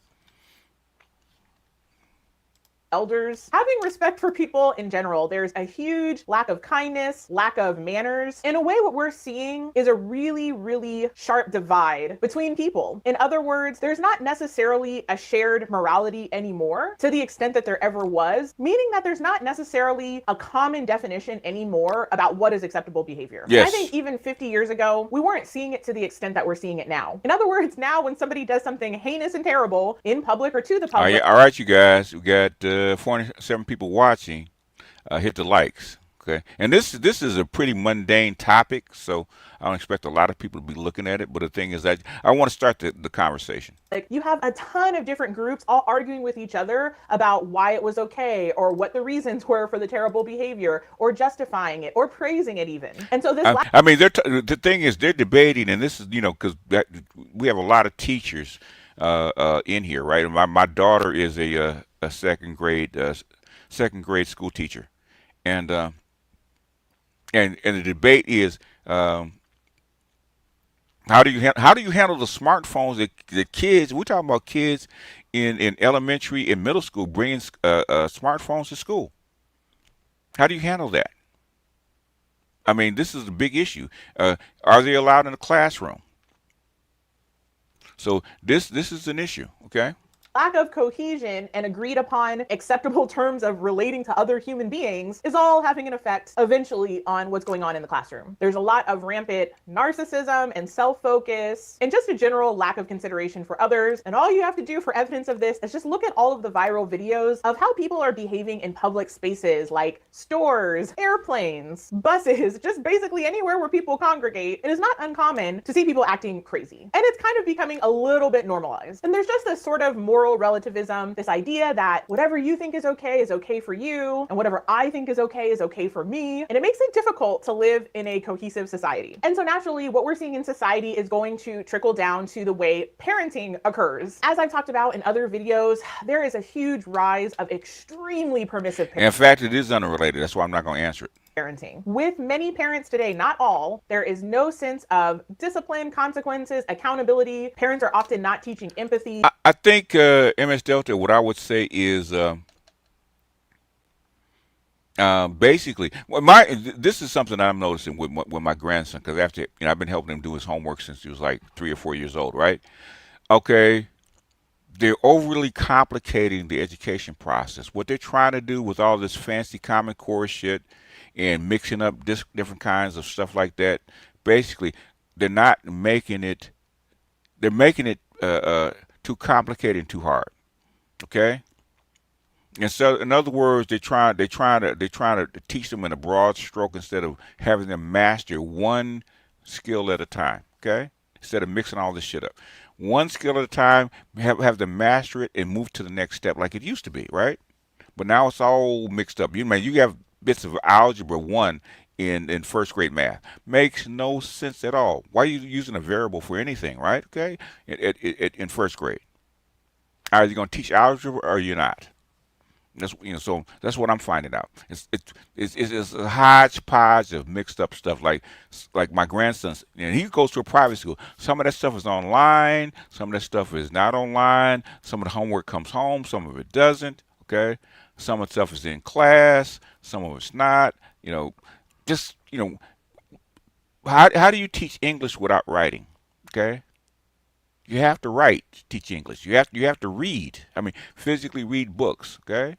Elders, having respect for people in general. There's a huge lack of kindness, lack of manners. In a way, what we're seeing is a really, really sharp divide between people. In other words, there's not necessarily a shared morality anymore to the extent that there ever was, meaning that there's not necessarily a common definition anymore about what is acceptable behavior. Yes. I think even 50 years ago, we weren't seeing it to the extent that we're seeing it now. In other words, now when somebody does something heinous and terrible in public or to the public. All right, you guys, we got 47 people watching. Hit the likes. Okay, and this is a pretty mundane topic, so I don't expect a lot of people to be looking at it. But the thing is that I want to start the conversation. Like, you have a ton of different groups all arguing with each other about why it was okay, or what the reasons were for the terrible behavior, or justifying it, or praising it even. And so this I mean, the thing is, they're debating, and this is, because we have a lot of teachers in here, right? My daughter is a second grade school teacher, and and the debate is, how do you handle the smartphones that the kids? We're talking about kids in elementary and middle school bringing smartphones to school. How do you handle that? I mean, this is a big issue. Are they allowed in the classroom? So this is an issue. Okay. lack of cohesion and agreed upon acceptable terms of relating to other human beings is all having an effect eventually on what's going on in the classroom. There's a lot of rampant narcissism and self-focus and just a general lack of consideration for others. And all you have to do for evidence of this is just look at all of the viral videos of how people are behaving in public spaces like stores, airplanes, buses, just basically anywhere where people congregate. It is not uncommon to see people acting crazy. And it's kind of becoming a little bit normalized. And there's just this sort of moral relativism, this idea that whatever you think is okay for you, and whatever I think is okay for me. And it makes it difficult to live in a cohesive society. And so naturally, what we're seeing in society is going to trickle down to the way parenting occurs. As I've talked about in other videos, there is a huge rise of extremely permissive parenting. In fact, it is unrelated. That's why I'm not going to answer it. Parenting. With many parents today, not all, there is no sense of discipline, consequences, accountability. Parents are often not teaching empathy. I think MS Delta, what I would say is basically, this is something I'm noticing with my grandson, because after I've been helping him do his homework since he was like 3 or 4 years old, right? Okay, they're overly complicating the education process. What they're trying to do with all this fancy Common Core shit and mixing up different kinds of stuff like that, basically, they're not making it. They're making it too complicated and too hard. Okay. And so, in other words, they're trying to teach them in a broad stroke instead of having them master one skill at a time. Okay, instead of mixing all this shit up, one skill at a time, have them master it and move to the next step like it used to be, right? But now it's all mixed up. You have bits of algebra 1 in first grade math. Makes no sense at all. Why are you using a variable for anything, right? Okay, in first grade, are you going to teach algebra or you're not? That's so that's what I'm finding out. It's a hodgepodge of mixed up stuff. Like my grandson's, he goes to a private school. Some of that stuff is online. Some of that stuff is not online. Some of the homework comes home. Some of it doesn't. Okay, some of the stuff is in class. Some of it's not. Just how do you teach English without writing? Okay. You have to write to teach English. You have to read. I mean, physically read books. Okay.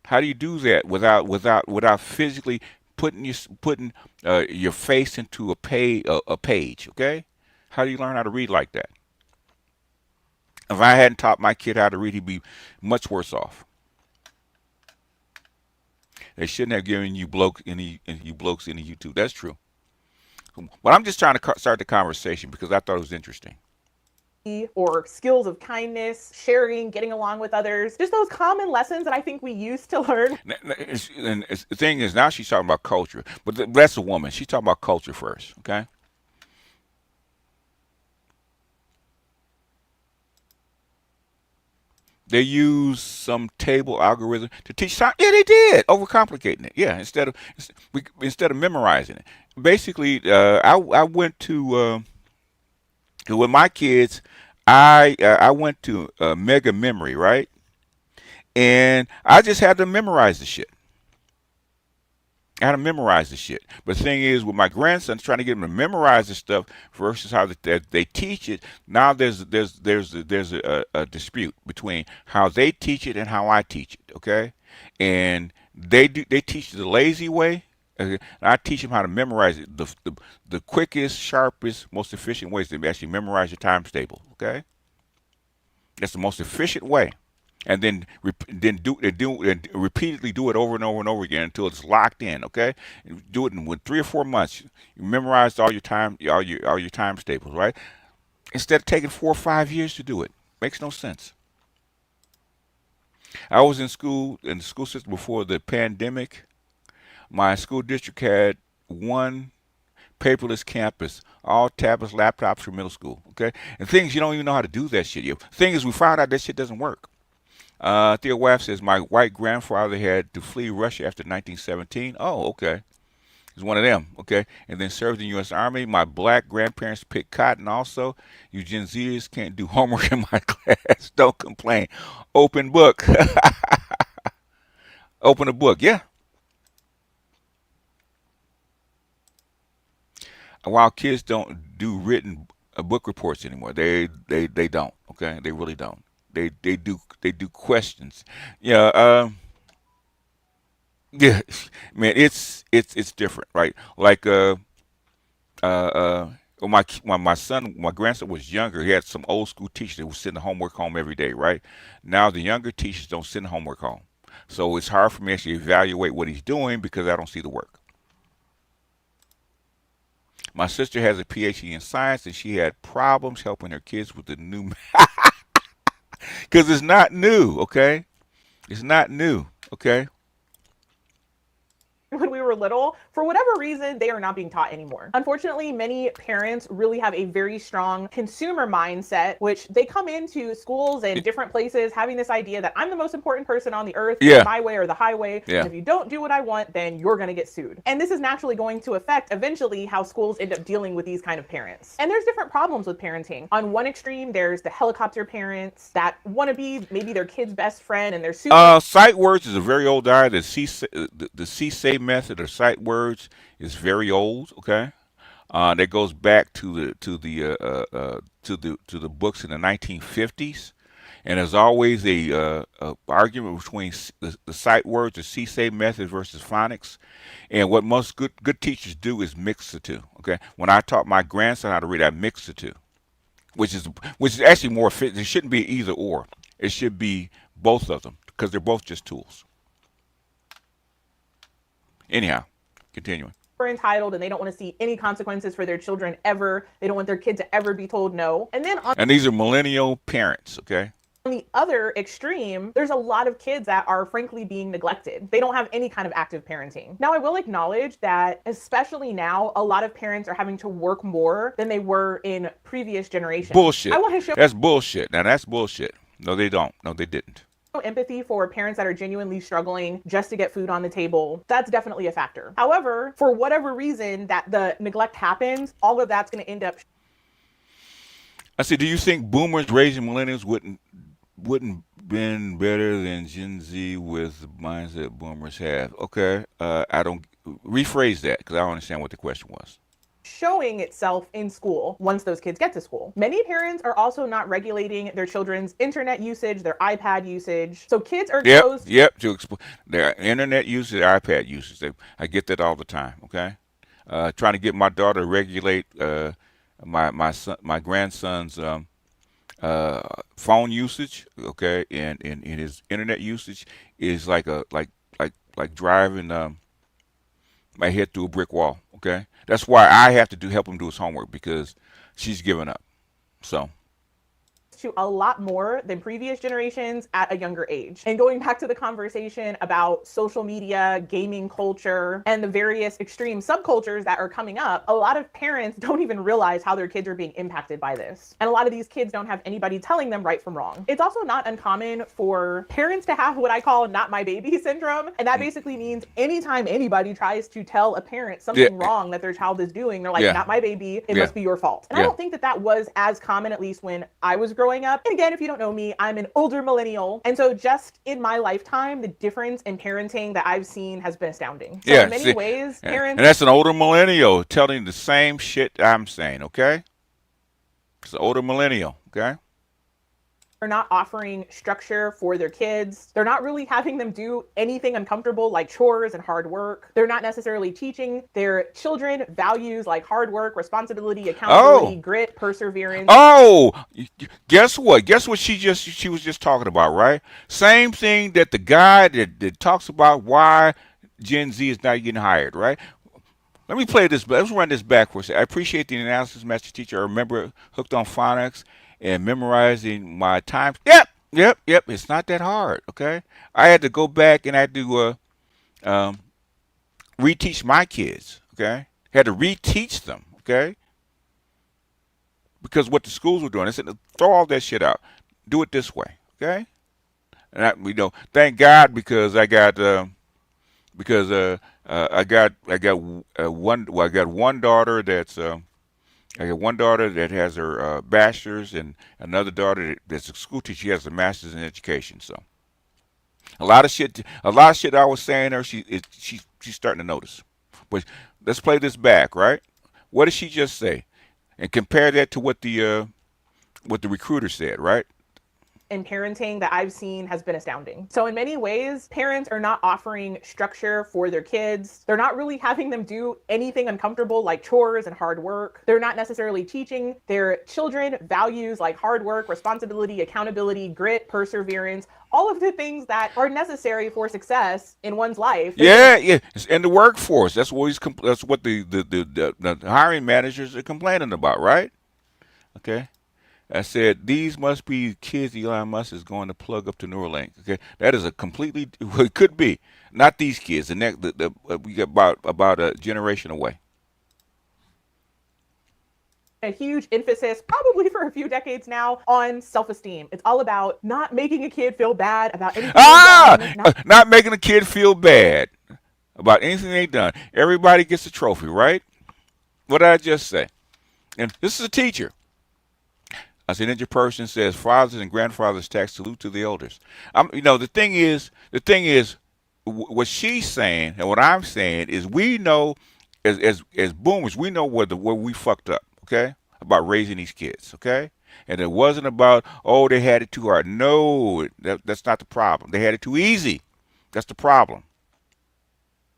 How do you do that without physically putting your face into a page? Okay. How do you learn how to read like that? If I hadn't taught my kid how to read, he'd be much worse off. They shouldn't have given you blokes any YouTube. That's true. But I'm just trying to start the conversation because I thought it was interesting. Or skills of kindness, sharing, getting along with others. Just those common lessons that I think we used to learn. And the thing is, now she's talking about culture. But that's a woman. She's talking about culture first, okay? They use some table algorithm to teach science. Yeah, they did, overcomplicating it. Yeah, instead of memorizing it. Basically, I went to with my kids. I went to Mega Memory, right? And I just had to memorize the shit. I had to memorize the shit. But the thing is, with my grandsons, trying to get them to memorize the stuff versus how they teach it. Now there's a dispute between how they teach it and how I teach it. Okay, and they teach it the lazy way. Okay? And I teach them how to memorize it the quickest, sharpest, most efficient ways to actually memorize your times table. Okay, that's the most efficient way. and then repeatedly do it over and over and over again until it's locked in. Okay, and do it in with 3 or 4 months. You memorized all your time staples, right? Instead of taking 4 or 5 years to do it, makes no sense. I was in the school system before the pandemic. My school district had one paperless campus, all tablets, laptops for middle school. Okay, and things you don't even know how to do that shit. Thing is, we found out that shit doesn't work. Theo Waff says my white grandfather had to flee Russia after 1917. Oh, okay. He's one of them. Okay, and then served in the U.S. Army. My black grandparents picked cotton. Also, you Gen Zers can't do homework in my class. Don't complain. Open book. Open a book. Yeah. While kids don't do written book reports anymore, they don't. Okay, they really don't. They do questions. Yeah. Yeah. Man, it's different, right? Like when my grandson was younger, he had some old school teachers that would send the homework home every day, right? Now the younger teachers don't send the homework home, so it's hard for me to actually evaluate what he's doing because I don't see the work. My sister has a PhD in science, and she had problems helping her kids with the new because it's not new, okay? It's not new, okay? when we were little, for whatever reason, they are not being taught anymore. Unfortunately, many parents really have a very strong consumer mindset, which they come into schools and different places having this idea that I'm the most important person on the earth, Yeah. my way or the highway. Yeah. And if you don't do what I want, then you're going to get sued. And this is naturally going to affect eventually how schools end up dealing with these kind of parents. And there's different problems with parenting. On one extreme, there's the helicopter parents that want to be maybe their kid's best friend and they're super Sight words is a very old diet. The CSA method or sight words is very old. Okay, that goes back to the books in the 1950s, and there's always a argument between the sight words, the CSA method versus phonics, and what most good teachers do is mix the two. Okay, when I taught my grandson how to read, I mixed the two, which is actually more fit. It shouldn't be either or. It should be both of them because they're both just tools. Anyhow, continuing. entitled and they don't want to see any consequences for their children ever. They don't want their kid to ever be told no. And then And these are millennial parents, okay? on the other extreme, there's a lot of kids that are frankly being neglected. They don't have any kind of active parenting. Now, I will acknowledge that especially now, a lot of parents are having to work more than they were in previous generations. Bullshit. I want to show That's bullshit. Now, that's bullshit. No, they don't. No, they didn't. empathy for parents that are genuinely struggling just to get food on the table. That's definitely a factor. However, for whatever reason that the neglect happens, all of that's going to end up. I said, do you think boomers raising millennials wouldn't been better than Gen Z with the mindset boomers have? Okay, I don't rephrase that because I don't understand what the question was. Showing itself in school once those kids get to school. Many parents are also not regulating their children's internet usage, their iPad usage. So kids are exposed to their internet usage, their iPad usage. I get that all the time. Okay, trying to get my daughter to regulate my grandson's phone usage. Okay, and his internet usage is like driving my head through a brick wall. Okay, that's why I have to help him do his homework because she's given up. So. To a lot more than previous generations at a younger age. And going back to the conversation about social media, gaming culture, and the various extreme subcultures that are coming up, a lot of parents don't even realize how their kids are being impacted by this. And a lot of these kids don't have anybody telling them right from wrong. It's also not uncommon for parents to have what I call not my baby syndrome. And that basically means anytime anybody tries to tell a parent something wrong that their child is doing, they're like, not my baby, it must be your fault. And I don't think that was as common, at least when I was growing up. And again, if you don't know me, I'm an older millennial. And so just in my lifetime, the difference in parenting that I've seen has been astounding. So in many ways, parents... And that's an older millennial telling the same shit I'm saying, okay? It's an older millennial, okay? are not offering structure for their kids. They're not really having them do anything uncomfortable like chores and hard work. They're not necessarily teaching their children values like hard work, responsibility, accountability, grit, perseverance. Oh, guess what? Guess what she was just talking about, right? Same thing that the guy that talks about why Gen Z is not getting hired, right? Let me play this. Let's run this back for a second. I appreciate the analysis, master teacher. I remember hooked on phonics and memorizing my times. Yep. It's not that hard. Okay, I had to go back and I had to reteach my kids. Okay, had to reteach them. Okay, because what the schools were doing, I said, throw all that shit out. Do it this way. Okay, and thank God because I got I got one daughter that has her bachelor's and another daughter that's a school teacher. She has a master's in education. So a lot of shit I was saying her, she's starting to notice. But let's play this back, right? What did she just say? And compare that to what the recruiter said, right? And parenting that I've seen has been astounding. So in many ways, parents are not offering structure for their kids. They're not really having them do anything uncomfortable like chores and hard work. They're not necessarily teaching their children values like hard work, responsibility, accountability, grit, perseverance, all of the things that are necessary for success in one's life. Yeah. It's in the workforce. That's what the hiring managers are complaining about, right? Okay. I said, these must be kids Elon Musk is going to plug up to Neuralink. Okay, that is it could be. Not these kids. We got about a generation away. A huge emphasis, probably for a few decades now, on self-esteem. It's all about not making a kid feel bad about anything. Not making a kid feel bad about anything they've done. Everybody gets a trophy, right? What did I just say? And this is a teacher. I said, ninja person says, fathers and grandfathers tax salute to the elders. The thing is, what she's saying and what I'm saying is, we know, as boomers, we know where we fucked up. Okay, about raising these kids. Okay, and it wasn't about they had it too hard. No, that's not the problem. They had it too easy. That's the problem.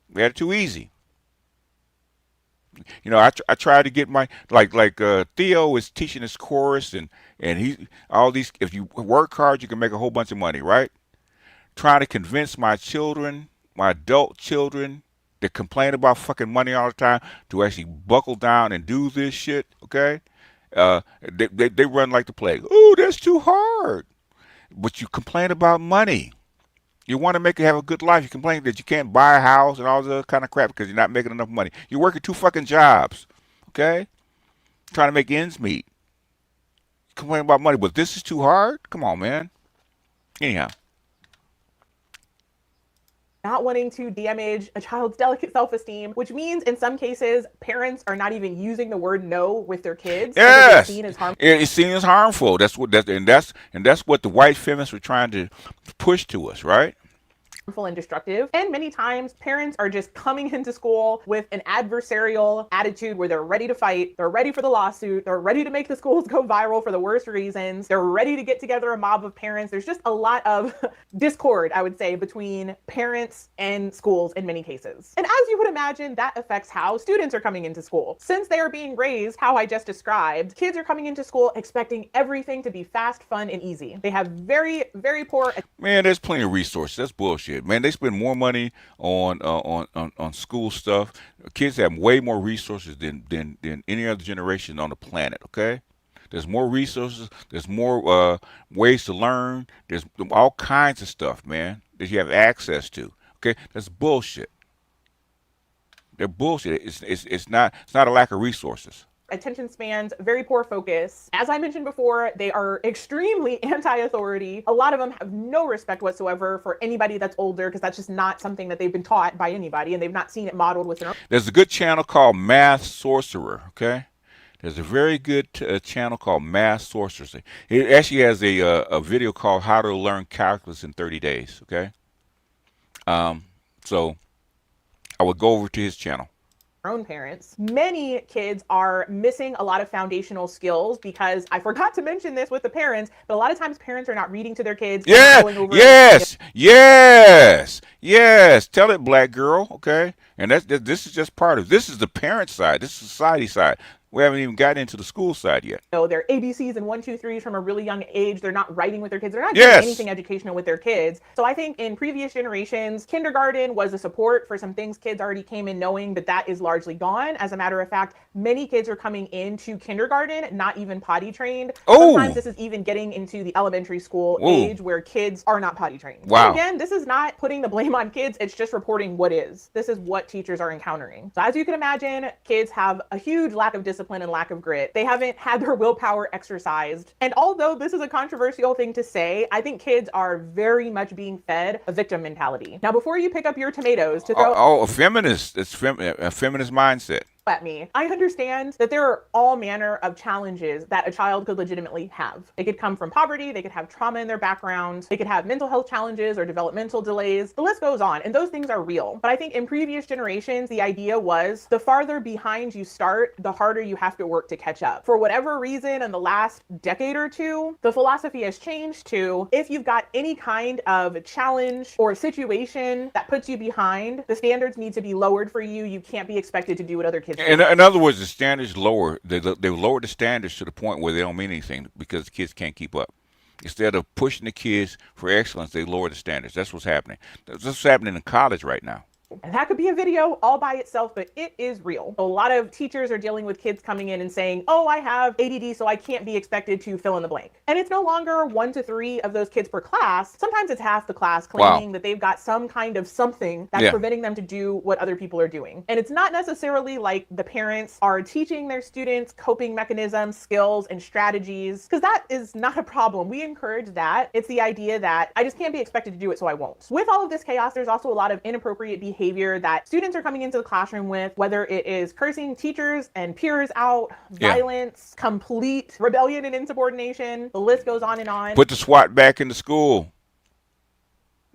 They had it too easy. I tried to get my Theo is teaching this course and he all these. If you work hard, you can make a whole bunch of money, right? Trying to convince my children, my adult children, that complain about fucking money all the time, to actually buckle down and do this shit. Okay, they run like the plague. Oh, that's too hard. But you complain about money. You want to have a good life. You complain that you can't buy a house and all this other kind of crap because you're not making enough money. You're working 2 fucking jobs, okay? Trying to make ends meet. You complain about money, but this is too hard? Come on, man. Anyhow. Not wanting to damage a child's delicate self-esteem, which means in some cases, parents are not even using the word no with their kids. Yes, it's seen as harmful. It's seen as harmful. That's what the white feminists were trying to push to us, right? And destructive. And many times parents are just coming into school with an adversarial attitude where they're ready to fight, they're ready for the lawsuit, they're ready to make the schools go viral for the worst reasons, they're ready to get together a mob of parents. There's just a lot of discord, I would say, between parents and schools in many cases. And as you would imagine, that affects how students are coming into school. Since they are being raised how I just described, kids are coming into school expecting everything to be fast, fun, and easy. They have very, very poor... Man, there's plenty of resources. That's bullshit. Man, they spend more money on school stuff. Kids have way more resources than any other generation on the planet. Okay, there's more resources. There's more ways to learn. There's all kinds of stuff, man, that you have access to. Okay, that's bullshit. They're bullshit. It's not a lack of resources. Attention spans, very poor focus. As I mentioned before, they are extremely anti-authority. A lot of them have no respect whatsoever for anybody that's older, because that's just not something that they've been taught by anybody, and they've not seen it modeled with their own. There's a good channel called Math Sorcerer, okay? There's a very good channel called Math Sorcerer. It actually has a video called How to Learn Calculus in 30 Days, okay? So I would go over to his channel. own parents, many kids are missing a lot of foundational skills because I forgot to mention this with the parents, but a lot of times parents are not reading to their kids. Yeah, Going over yes. Tell it, black girl. Okay, and this is just part of this is the parent side. This is society side. We haven't even gotten into the school side yet. Their ABCs and 1, 2, 3s from a really young age. They're not writing with their kids. They're not doing Yes. anything educational with their kids. So I think in previous generations, kindergarten was a support for some things kids already came in knowing, but that is largely gone. As a matter of fact, many kids are coming into kindergarten not even potty trained. Oh. Sometimes this is even getting into the elementary school Whoa. age where kids are not potty trained. Wow. And again, this is not putting the blame on kids. It's just reporting what is. This is what teachers are encountering. So as you can imagine, kids have a huge lack of discipline and lack of grit. They haven't had their willpower exercised. And although this is a controversial thing to say, I think kids are very much being fed a victim mentality. Now, before you pick up your tomatoes to throw a feminist, a feminist mindset. at me, I understand that there are all manner of challenges that a child could legitimately have. They could come from poverty, they could have trauma in their background, they could have mental health challenges or developmental delays. The list goes on, and those things are real. But I think in previous generations, the idea was the farther behind you start, the harder you have to work to catch up. For whatever reason, in the last decade or two, the philosophy has changed to if you've got any kind of challenge or situation that puts you behind, the standards need to be lowered for you. You can't be expected to do what other kids do. In other words, the standards lower. They lower the standards to the point where they don't mean anything because the kids can't keep up. Instead of pushing the kids for excellence, they lower the standards. That's what's happening. That's what's happening in college right now. And that could be a video all by itself, but it is real. A lot of teachers are dealing with kids coming in and saying, oh, I have ADD, so I can't be expected to fill in the blank. And it's no longer 1 to 3 of those kids per class. Sometimes it's half the class claiming that they've got some kind of something that's preventing them to do what other people are doing. And it's not necessarily like the parents are teaching their students coping mechanisms, skills, and strategies, because that is not a problem. We encourage that. It's the idea that I just can't be expected to do it, so I won't. With all of this chaos, there's also a lot of inappropriate behavior that students are coming into the classroom with, whether it is cursing teachers and peers out, violence, complete rebellion and insubordination. The list goes on and on. Put the SWAT back into school.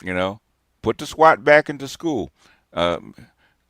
Put the SWAT back into school.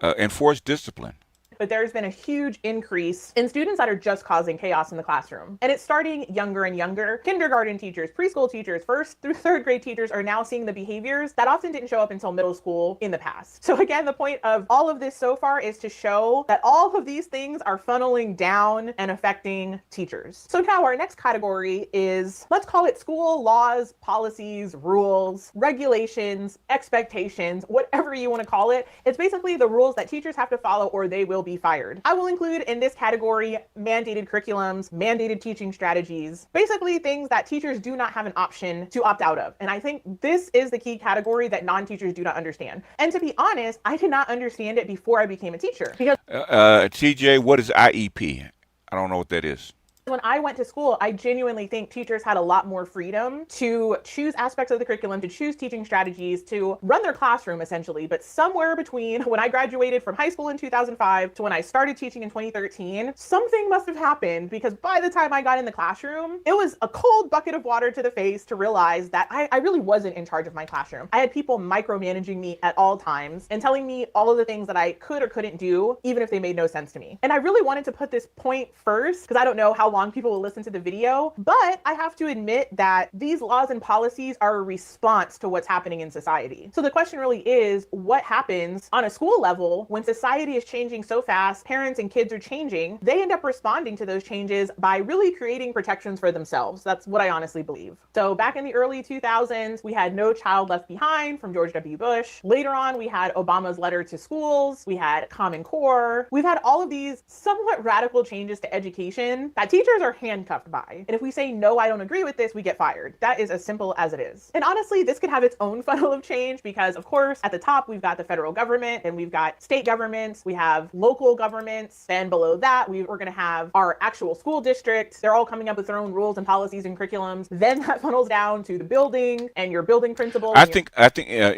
Enforce discipline. But there's been a huge increase in students that are just causing chaos in the classroom. And it's starting younger and younger. Kindergarten teachers, preschool teachers, 1st through 3rd grade teachers are now seeing the behaviors that often didn't show up until middle school in the past. So again, the point of all of this so far is to show that all of these things are funneling down and affecting teachers. So now our next category is, let's call it school laws, policies, rules, regulations, expectations, whatever you want to call it. It's basically the rules that teachers have to follow or they will be fired. I will include in this category mandated curriculums, mandated teaching strategies, basically things that teachers do not have an option to opt out of. And I think this is the key category that non-teachers do not understand. And to be honest, I did not understand it before I became a teacher. Because TJ, what is IEP? I don't know what that is. when I went to school, I genuinely think teachers had a lot more freedom to choose aspects of the curriculum, to choose teaching strategies, to run their classroom essentially. But somewhere between when I graduated from high school in 2005 to when I started teaching in 2013, something must have happened, because by the time I got in the classroom, it was a cold bucket of water to the face to realize that I really wasn't in charge of my classroom. I had people micromanaging me at all times and telling me all of the things that I could or couldn't do, even if they made no sense to me. And I really wanted to put this point first, because I don't know how long people will listen to the video, but I have to admit that these laws and policies are a response to what's happening in society. So the question really is, what happens on a school level when society is changing so fast, parents and kids are changing? They end up responding to those changes by really creating protections for themselves. That's what I honestly believe. So back in the early 2000s, we had No Child Left Behind from George W. Bush. Later on, we had Obama's letter to schools. We had Common Core. We've had all of these somewhat radical changes to education that teachers are handcuffed by. And if we say, no, I don't agree with this, we get fired. That is as simple as it is. And honestly, this could have its own funnel of change, because of course, at the top, we've got the federal government and we've got state governments, we have local governments. Then below that, we're going to have our actual school districts. They're all coming up with their own rules and policies and curriculums. Then that funnels down to the building and your building principal. I think an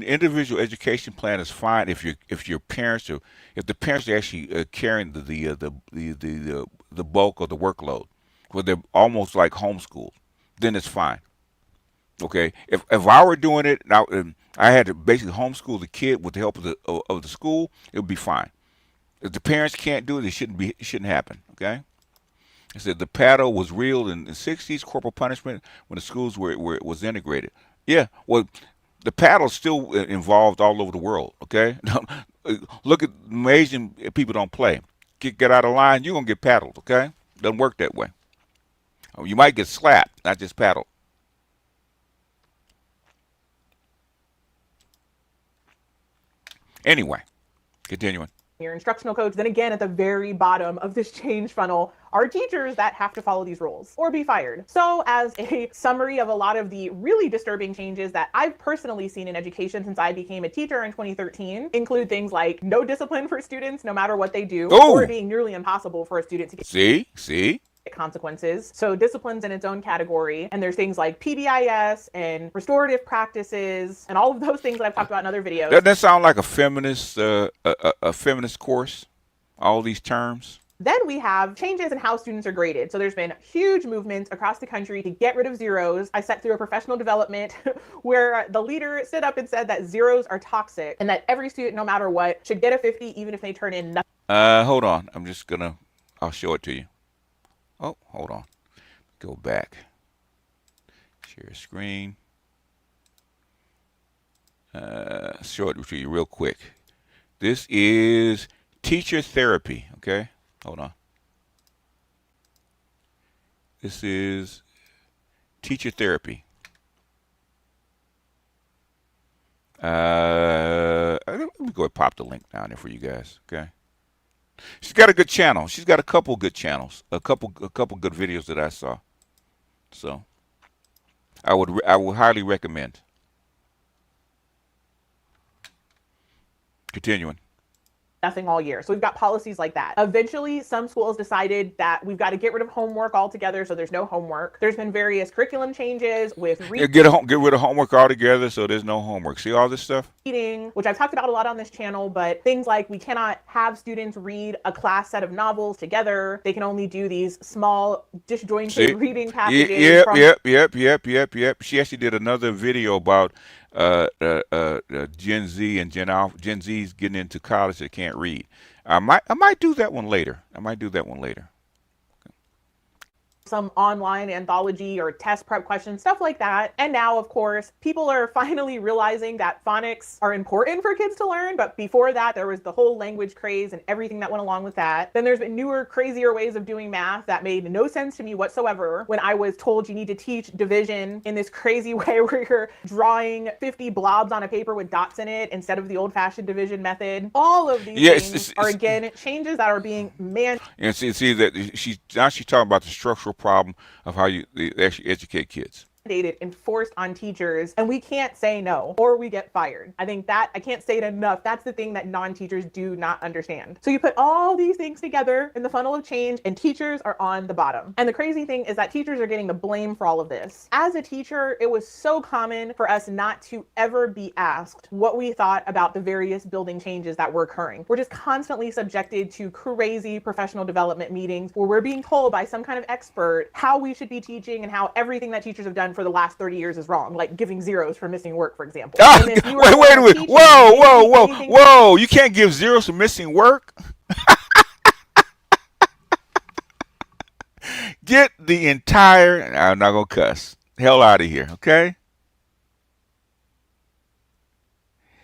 individual education plan is fine if your parents are, if the parents are actually carrying the bulk of the workload, where they're almost like homeschooled, then it's fine. Okay, if I were doing it now, I had to basically homeschool the kid with the help of the school, it would be fine. If the parents can't do it, it shouldn't happen. Okay. It said the paddle was real in the '60s. Corporal punishment when the schools where it was integrated. Yeah. Well, the paddle's still involved all over the world. Okay. Look at Asian people don't play. Get out of line, you're gonna get paddled. Okay. Doesn't work that way. You might get slapped, not just paddled. Anyway, continuing. Your instructional coach, then again at the very bottom of this change funnel are teachers that have to follow these rules or be fired. So as a summary of a lot of the really disturbing changes that I've personally seen in education since I became a teacher in 2013 include things like no discipline for students no matter what they do, or it being nearly impossible for a student to get consequences. So discipline's in its own category, and there's things like PBIS and restorative practices and all of those things that I've talked about in other videos. Doesn't that sound like a feminist course? All these terms. Then we have changes in how students are graded. So there's been huge movements across the country to get rid of zeros. I sat through a professional development where the leader stood up and said that zeros are toxic and that every student, no matter what, should get a 50 even if they turn in nothing. Hold on. I'll show it to you. Oh, hold on. Go back. Share screen. Show it to you real quick. This is teacher therapy. Okay, hold on. This is teacher therapy. Let me go ahead and pop the link down there for you guys. Okay. She's got a good channel. She's got a couple good channels, a couple good videos that I saw. So I would highly recommend. Continuing. Nothing all year. So we've got policies like that. Eventually, some schools decided that we've got to get rid of homework altogether, so there's no homework. There's been various curriculum changes with get rid of homework altogether, so there's no homework. See all this stuff? Reading, which I've talked about a lot on this channel, but things like we cannot have students read a class set of novels together. They can only do these small disjointed reading passages. Yep. She actually did another video about Gen Z and Gen Z's getting into college that can't read. I might do that one later. Some online anthology or test prep questions, stuff like that. And now, of course, people are finally realizing that phonics are important for kids to learn. But before that, there was the whole language craze and everything that went along with that. Then there's been newer, crazier ways of doing math that made no sense to me whatsoever when I was told you need to teach division in this crazy way where you're drawing 50 blobs on a paper with dots in it instead of the old-fashioned division method. All of these things are, again, changes that are being And see that she's talking about the structural problem of how they actually educate kids. Enforced on teachers, and we can't say no or we get fired. I think that I can't say it enough. That's the thing that non-teachers do not understand. So you put all these things together in the funnel of change and teachers are on the bottom. And the crazy thing is that teachers are getting the blame for all of this. As a teacher, it was so common for us not to ever be asked what we thought about the various building changes that were occurring. We're just constantly subjected to crazy professional development meetings where we're being told by some kind of expert how we should be teaching and how everything that teachers have done for the last 30 years is wrong, like giving zeros for missing work, for example. Wait a minute. Whoa. You can't give zeros for missing work? Get the entire, I'm not going to cuss, hell out of here, okay?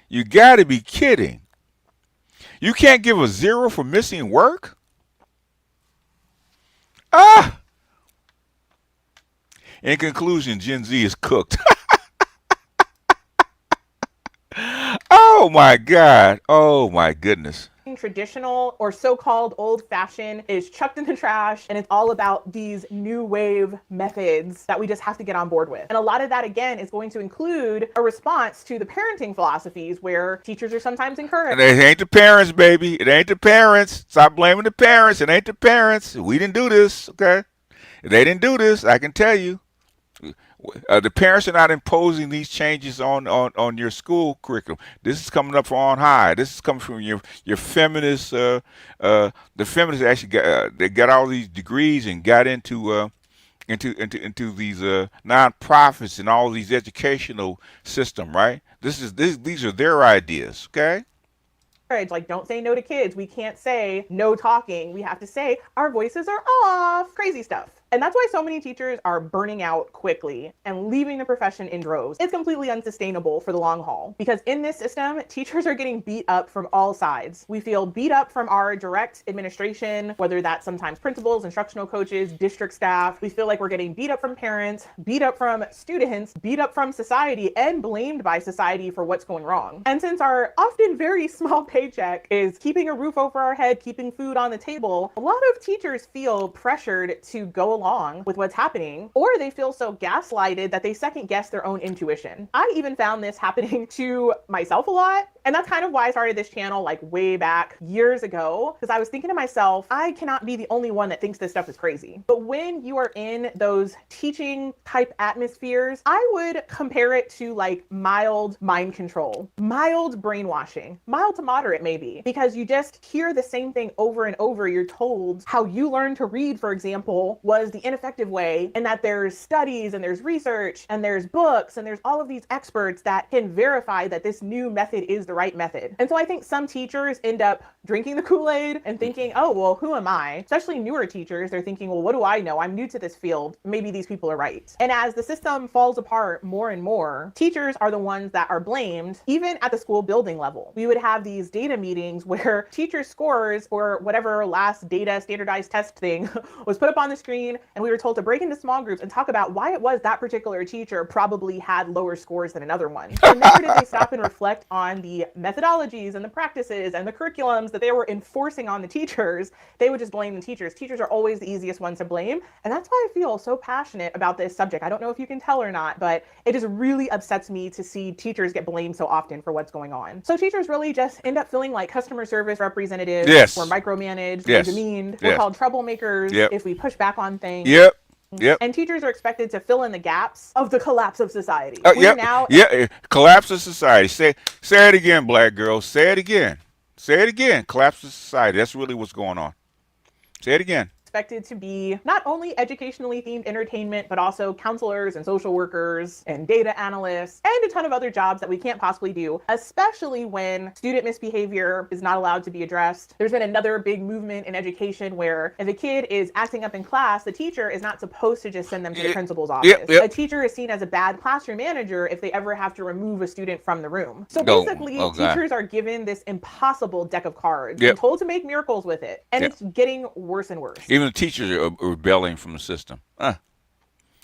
You got to be kidding. You can't give a zero for missing work? In conclusion, Gen Z is cooked. Oh my God. Oh my goodness. Traditional or so-called old-fashioned is chucked in the trash, and it's all about these new wave methods that we just have to get on board with. And a lot of that, again, is going to include a response to the parenting philosophies where teachers are sometimes encouraged. And it ain't the parents, baby. It ain't the parents. Stop blaming the parents. It ain't the parents. We didn't do this, okay? They didn't do this, I can tell you. The parents are not imposing these changes on your school curriculum. This is coming up from on high. This is coming from your feminists. The feminists actually got all these degrees and got into these nonprofits and all these educational system, right? These are their ideas, okay? Like, don't say no to kids. We can't say no talking. We have to say our voices are off. Crazy stuff. And that's why so many teachers are burning out quickly and leaving the profession in droves. It's completely unsustainable for the long haul, because in this system, teachers are getting beat up from all sides. We feel beat up from our direct administration, whether that's sometimes principals, instructional coaches, district staff. We feel like we're getting beat up from parents, beat up from students, beat up from society, and blamed by society for what's going wrong. And since our often very small paycheck is keeping a roof over our head, keeping food on the table, a lot of teachers feel pressured to go along with what's happening, or they feel so gaslighted that they second guess their own intuition. I even found this happening to myself a lot. And that's kind of why I started this channel like way back years ago, because I was thinking to myself, I cannot be the only one that thinks this stuff is crazy. But when you are in those teaching type atmospheres, I would compare it to like mild mind control, mild brainwashing, mild to moderate maybe, because you just hear the same thing over and over. You're told how you learn to read, for example, was the ineffective way, and that there's studies and there's research and there's books and there's all of these experts that can verify that this new method is the right method. And so I think some teachers end up drinking the Kool-Aid and thinking, oh, well, who am I? Especially newer teachers, they're thinking, well, what do I know? I'm new to this field. Maybe these people are right. And as the system falls apart more and more, teachers are the ones that are blamed, even at the school building level. We would have these data meetings where teacher scores or whatever last data standardized test thing was put up on the screen, and we were told to break into small groups and talk about why it was that particular teacher probably had lower scores than another one. And never did they stop and reflect on the methodologies and the practices and the curriculums that they were enforcing on the teachers. They would just blame the teachers. Teachers are always the easiest ones to blame. And that's why I feel so passionate about this subject. I don't know if you can tell or not, but it just really upsets me to see teachers get blamed so often for what's going on. So teachers really just end up feeling like customer service representatives. Yes. We're micromanaged, Yes. we're demeaned, Yes. we're called troublemakers Yep. if we push back on things. Yep. Yep. And teachers are expected to fill in the gaps of the collapse of society. Yep. Now Yeah. Collapse of society. Say it again, black girl. Say it again. Say it again. Collapse of society. That's really what's going on. Say it again. expected to be not only educationally themed entertainment, but also counselors and social workers and data analysts and a ton of other jobs that we can't possibly do, especially when student misbehavior is not allowed to be addressed. There's been another big movement in education where if a kid is acting up in class, the teacher is not supposed to just send them to the principal's office. A teacher is seen as a bad classroom manager if they ever have to remove a student from the room. So basically, teachers are given this impossible deck of cards and told to make miracles with it. And it's getting worse and worse. Even the teachers are rebelling from the system. The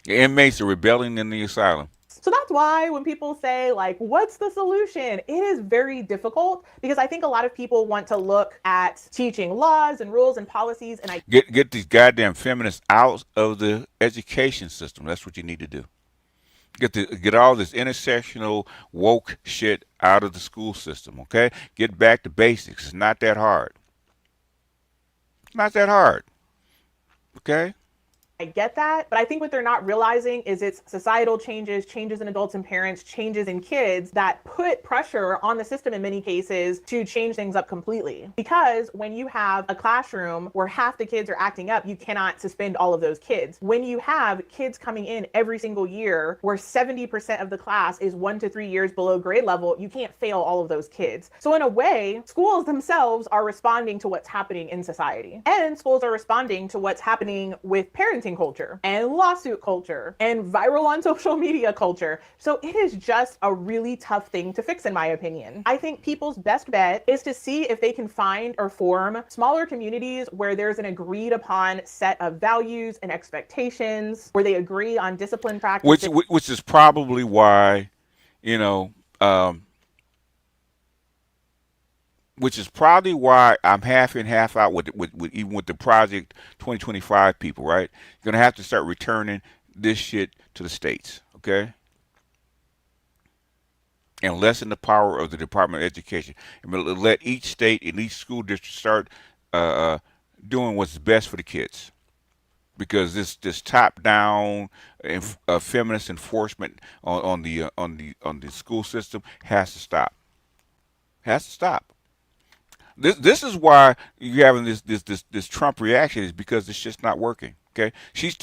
inmates are rebelling in the asylum. So that's why when people say, like, what's the solution? It is very difficult because I think a lot of people want to look at teaching laws and rules and policies, and get these goddamn feminists out of the education system. That's what you need to do. Get all this intersectional woke shit out of the school system, okay? Get back to basics. It's not that hard. It's not that hard. Okay? I get that, but I think what they're not realizing is it's societal changes, changes in adults and parents, changes in kids that put pressure on the system in many cases to change things up completely. Because when you have a classroom where half the kids are acting up, you cannot suspend all of those kids. When you have kids coming in every single year where 70% of the class is 1 to 3 years below grade level, you can't fail all of those kids. So in a way, schools themselves are responding to what's happening in society. And schools are responding to what's happening with parenting culture and lawsuit culture and viral on social media culture. So it is just a really tough thing to fix, in my opinion. I think people's best bet is to see if they can find or form smaller communities where there's an agreed upon set of values and expectations, where they agree on discipline practices. Which is probably why, which is probably why I'm half in, half out with even with the Project 2025 people, right? You're gonna have to start returning this shit to the states, okay? And lessen the power of the Department of Education, and let each state and each school district start doing what's best for the kids. Because this top-down feminist enforcement on the school system has to stop. Has to stop. This is why you're having this Trump reaction, is because it's just not working. Okay, she's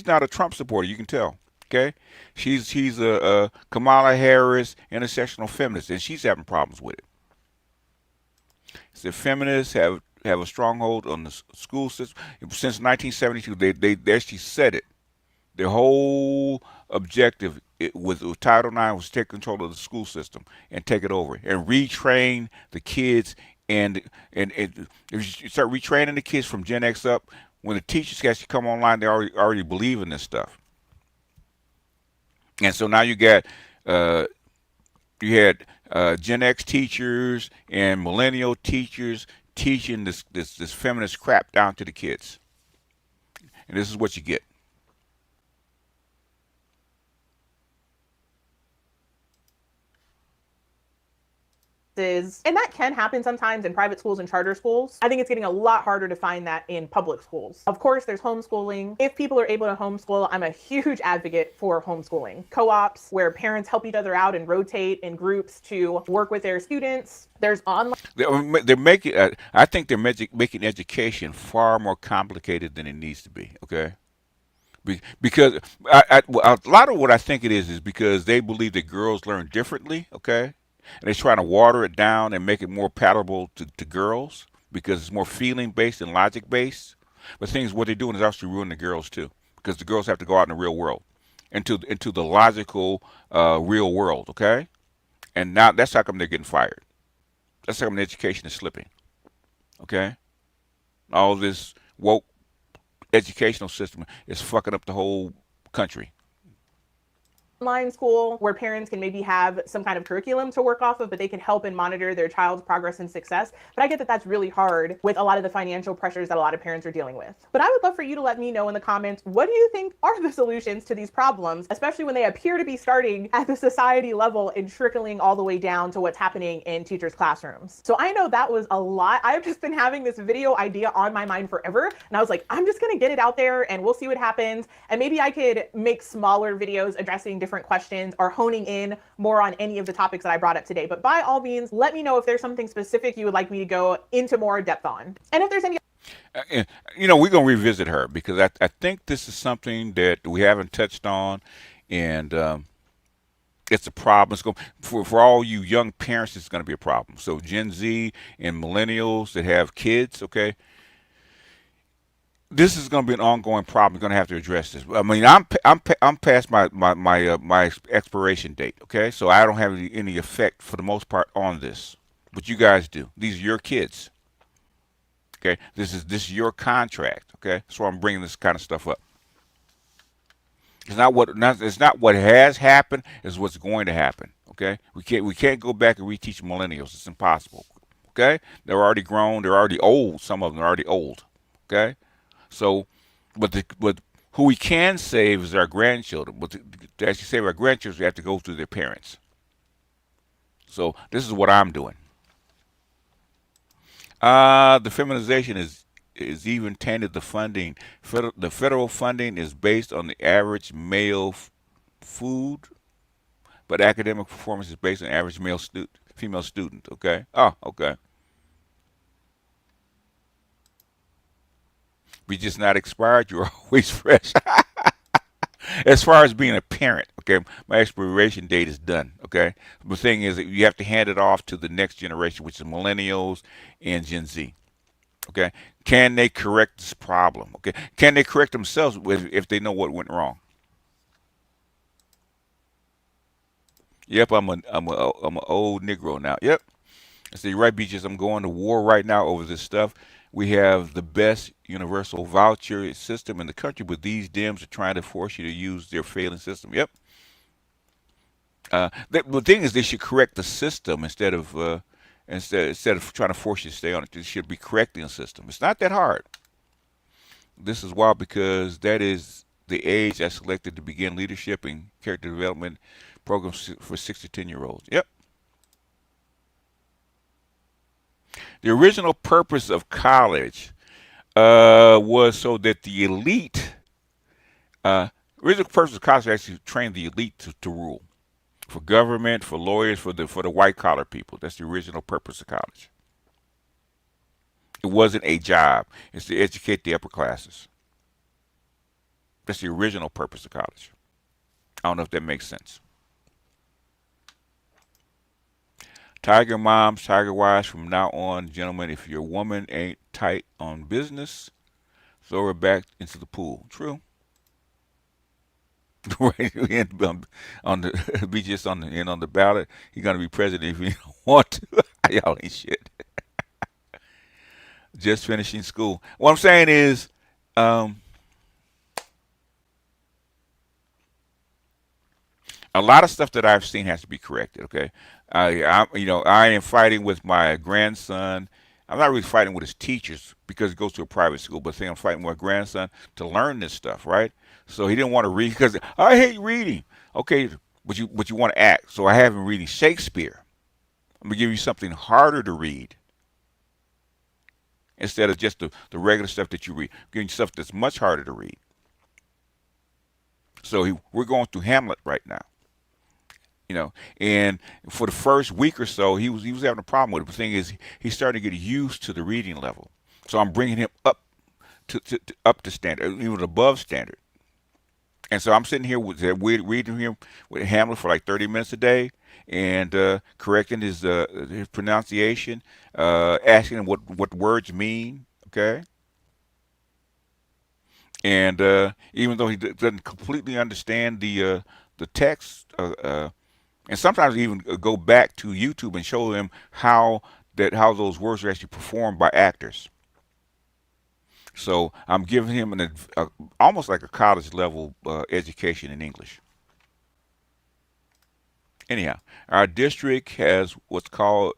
not a Trump supporter. You can tell. Okay, she's a Kamala Harris intersectional feminist, and she's having problems with it. The feminists have a stronghold on the school system since 1972. They actually said it. Their whole objective with Title IX was to take control of the school system and take it over and retrain the kids. And if you start retraining the kids from Gen X up, when the teachers actually come online, they already believe in this stuff. And so now uh, you had Gen X teachers and millennial teachers teaching this feminist crap down to the kids, and this is what you get. And that can happen sometimes in private schools and charter schools. I think it's getting a lot harder to find that in public schools. Of course, there's homeschooling. If people are able to homeschool, I'm a huge advocate for homeschooling. Co-ops where parents help each other out and rotate in groups to work with their students. There's online. They're making. I think they're making education far more complicated than it needs to be. Okay. Because a lot of what I think it is because they believe that girls learn differently. Okay, and they're trying to water it down and make it more palatable to girls because it's more feeling based and logic based. But things what they're doing is actually ruining the girls too because the girls have to go out in the real world, into the logical real world. Okay, and now that's how come they're getting fired. That's how come the education is slipping. Okay, all this woke educational system is fucking up the whole country. Online school where parents can maybe have some kind of curriculum to work off of, but they can help and monitor their child's progress and success. But I get that that's really hard with a lot of the financial pressures that a lot of parents are dealing with. But I would love for you to let me know in the comments, what do you think are the solutions to these problems, especially when they appear to be starting at the society level and trickling all the way down to what's happening in teachers' classrooms. So I know that was a lot. I've just been having this video idea on my mind forever. And I was like, I'm just gonna get it out there and we'll see what happens. And maybe I could make smaller videos addressing different questions or honing in more on any of the topics that I brought up today. But by all means, let me know if there's something specific you would like me to go into more depth on. And if there's any We're going to revisit her because I think this is something that we haven't touched on, and it's a problem. It's going for all you young parents. It's going to be a problem. So Gen Z and millennials that have kids, okay, this is going to be an ongoing problem. You're going to have to address this. I mean, I'm past my expiration date. Okay, so I don't have any effect for the most part on this, but you guys do. These are your kids. Okay, this is your contract. Okay, that's why I'm bringing this kind of stuff up. It's not what has happened. It's what's going to happen. Okay, we can't go back and reteach millennials. It's impossible. Okay, they're already grown. They're already old. Some of them are already old. Okay. So, but who we can save is our grandchildren. But to actually save our grandchildren, we have to go through their parents. So this is what I'm doing. The feminization is even tainted the funding. The federal funding is based on the average male food, but academic performance is based on average female student. Okay. Oh, okay. Be just not expired. You're always fresh. As far as being a parent, okay, my expiration date is done. Okay, the thing is that you have to hand it off to the next generation, which is millennials and Gen Z. Okay, can they correct this problem? Okay, can they correct themselves if they know what went wrong? Yep, I'm a old Negro now. Yep. I say, you're right, Beaches. I'm going to war right now over this stuff. We have the best universal voucher system in the country, but these Dems are trying to force you to use their failing system. Yep. The thing is, they should correct the system instead of trying to force you to stay on it. They should be correcting the system. It's not that hard. This is wild because that is the age I selected to begin leadership and character development programs for 6 to 10-year-olds. Yep. The original purpose of college was so that the elite, original purpose of college was actually to train the elite to rule, for government, for lawyers, for the white collar people. That's the original purpose of college. It wasn't a job. It's to educate the upper classes. That's the original purpose of college. I don't know if that makes sense. Tiger moms, tiger wives, from now on, gentlemen, if your woman ain't tight on business, throw her back into the pool. True. Right, on the be just on the and on the ballot. He's gonna be president if he don't want to. Y'all ain't shit. Just finishing school. What I'm saying is, um, a lot of stuff that I've seen has to be corrected. Okay, I am fighting with my grandson. I'm not really fighting with his teachers because he goes to a private school, but saying I'm fighting with my grandson to learn this stuff, right? So he didn't want to read because I hate reading. Okay, but you want to act. So I have him reading Shakespeare. I'm gonna give you something harder to read instead of just the regular stuff that you read. I'm giving you stuff that's much harder to read. So we're going through Hamlet right now. And for the first week or so, he was having a problem with it. The thing is, he's starting to get used to the reading level. So I'm bringing him up up to standard, even above standard. And so I'm sitting here reading him with Hamlet for like 30 minutes a day, and correcting his pronunciation, asking him what words mean. Okay, and even though he doesn't completely understand the text. And sometimes even go back to YouTube and show them how those words are actually performed by actors. So I'm giving him almost like a college level education in English. Anyhow, our district has what's called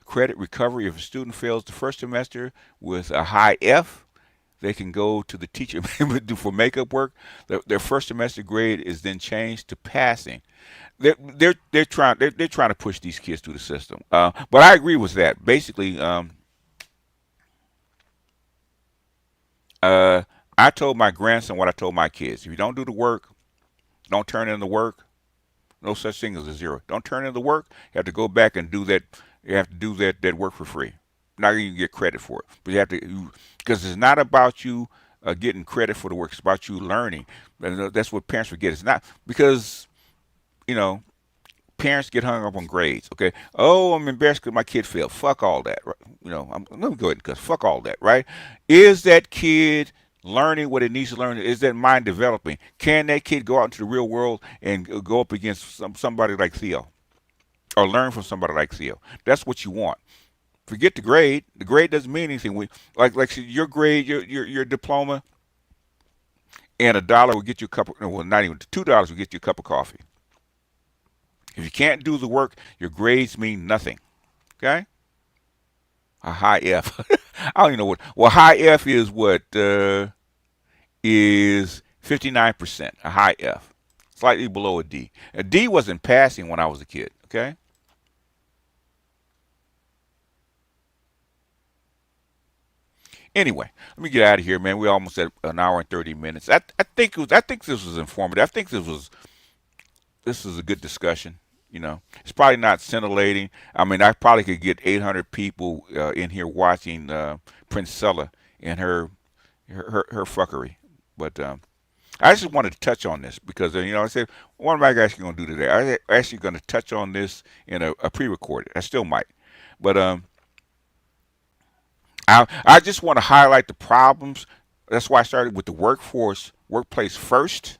credit recovery. If a student fails the first semester with a high F, they can go to the teacher for makeup work. Their first semester grade is then changed to passing. They're trying to push these kids through the system. But I agree with that. Basically, I told my grandson what I told my kids: if you don't do the work, don't turn in the work. No such thing as a zero. Don't turn in the work. You have to go back and do that. You have to do that work for free. Not going to get credit for it, but you have to, because it's not about you getting credit for the work. It's about you learning. And that's what parents forget. It's not because you know parents get hung up on grades. Okay. Oh, I'm embarrassed because my kid failed. Fuck all that. Right? Let me go ahead and cuss. Fuck all that. Right? Is that kid learning what it needs to learn? Is that mind developing? Can that kid go out into the real world and go up against somebody like Theo, or learn from somebody like Theo? That's what you want. Forget the grade. The grade doesn't mean anything. Like your grade, your diploma, and $1 will get you a cup. Well, not even $2 will get you a cup of coffee. If you can't do the work, your grades mean nothing. Okay? A high F. I don't even know what. Well, high F is what is 59%. A high F, slightly below a D. A D wasn't passing when I was a kid. Okay. Anyway, let me get out of here, man. We're almost at an hour and 30 minutes. I think this was informative. I think this was a good discussion. It's probably not scintillating. I mean, I probably could get 800 people in here watching Princella and her fuckery. But I just wanted to touch on this because I said, what am I actually going to do today? I'm actually going to touch on this in a pre-recorded. I still might, but I just want to highlight the problems. That's why I started with the workplace first.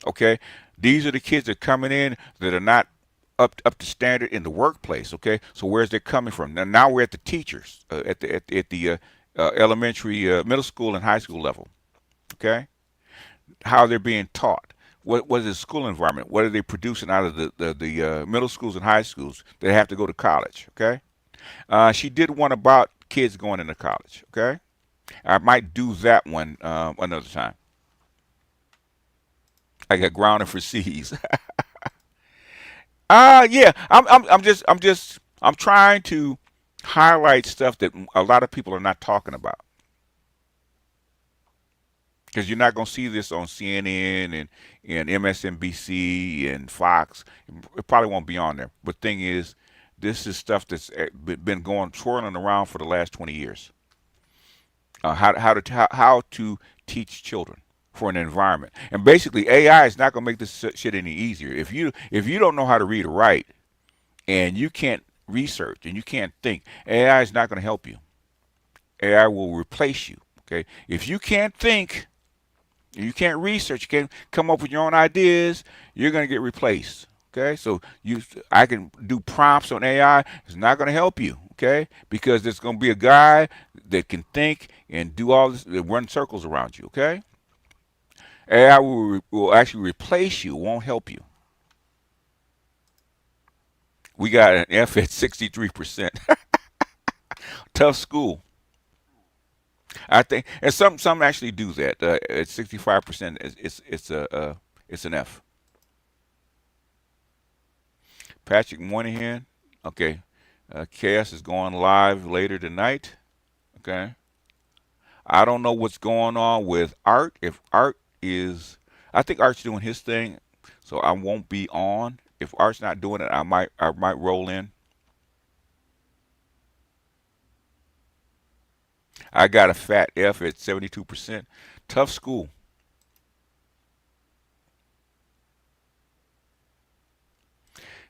Okay, these are the kids that are coming in that are not up to standard in the workplace. Okay, so where's they coming from? Now we're at the teachers at the elementary, middle school, and high school level. Okay, how they're being taught. What is the school environment? What are they producing out of the middle schools and high schools? They have to go to college. Okay, she did one about kids going into college. Okay, I might do that one another time. I got grounded for C's. Yeah, I'm trying to highlight stuff that a lot of people are not talking about. Because you're not going to see this on CNN and MSNBC and Fox. It probably won't be on there. But thing is, this is stuff that's been swirling around for the last 20 years. How to teach children for an environment. And basically, AI is not going to make this shit any easier. If you don't know how to read or write, and you can't research and you can't think, AI is not going to help you. AI will replace you. Okay, if you can't think, you can't research, you can't come up with your own ideas, you're going to get replaced. Okay, so I can do prompts on AI. It's not going to help you. Okay, because there's going to be a guy that can think and do all this, run circles around you. Okay, AI will actually replace you, won't help you. We got an F at 63%. Tough school. I think, and some actually do that. At 65%, it's an F. Patrick Moynihan. Okay. Chaos is going live later tonight. Okay. I don't know what's going on with Art. If Art is, I think Art's doing his thing, so I won't be on. If Art's not doing it, I might roll in. I got a fat F at 72%. Tough school.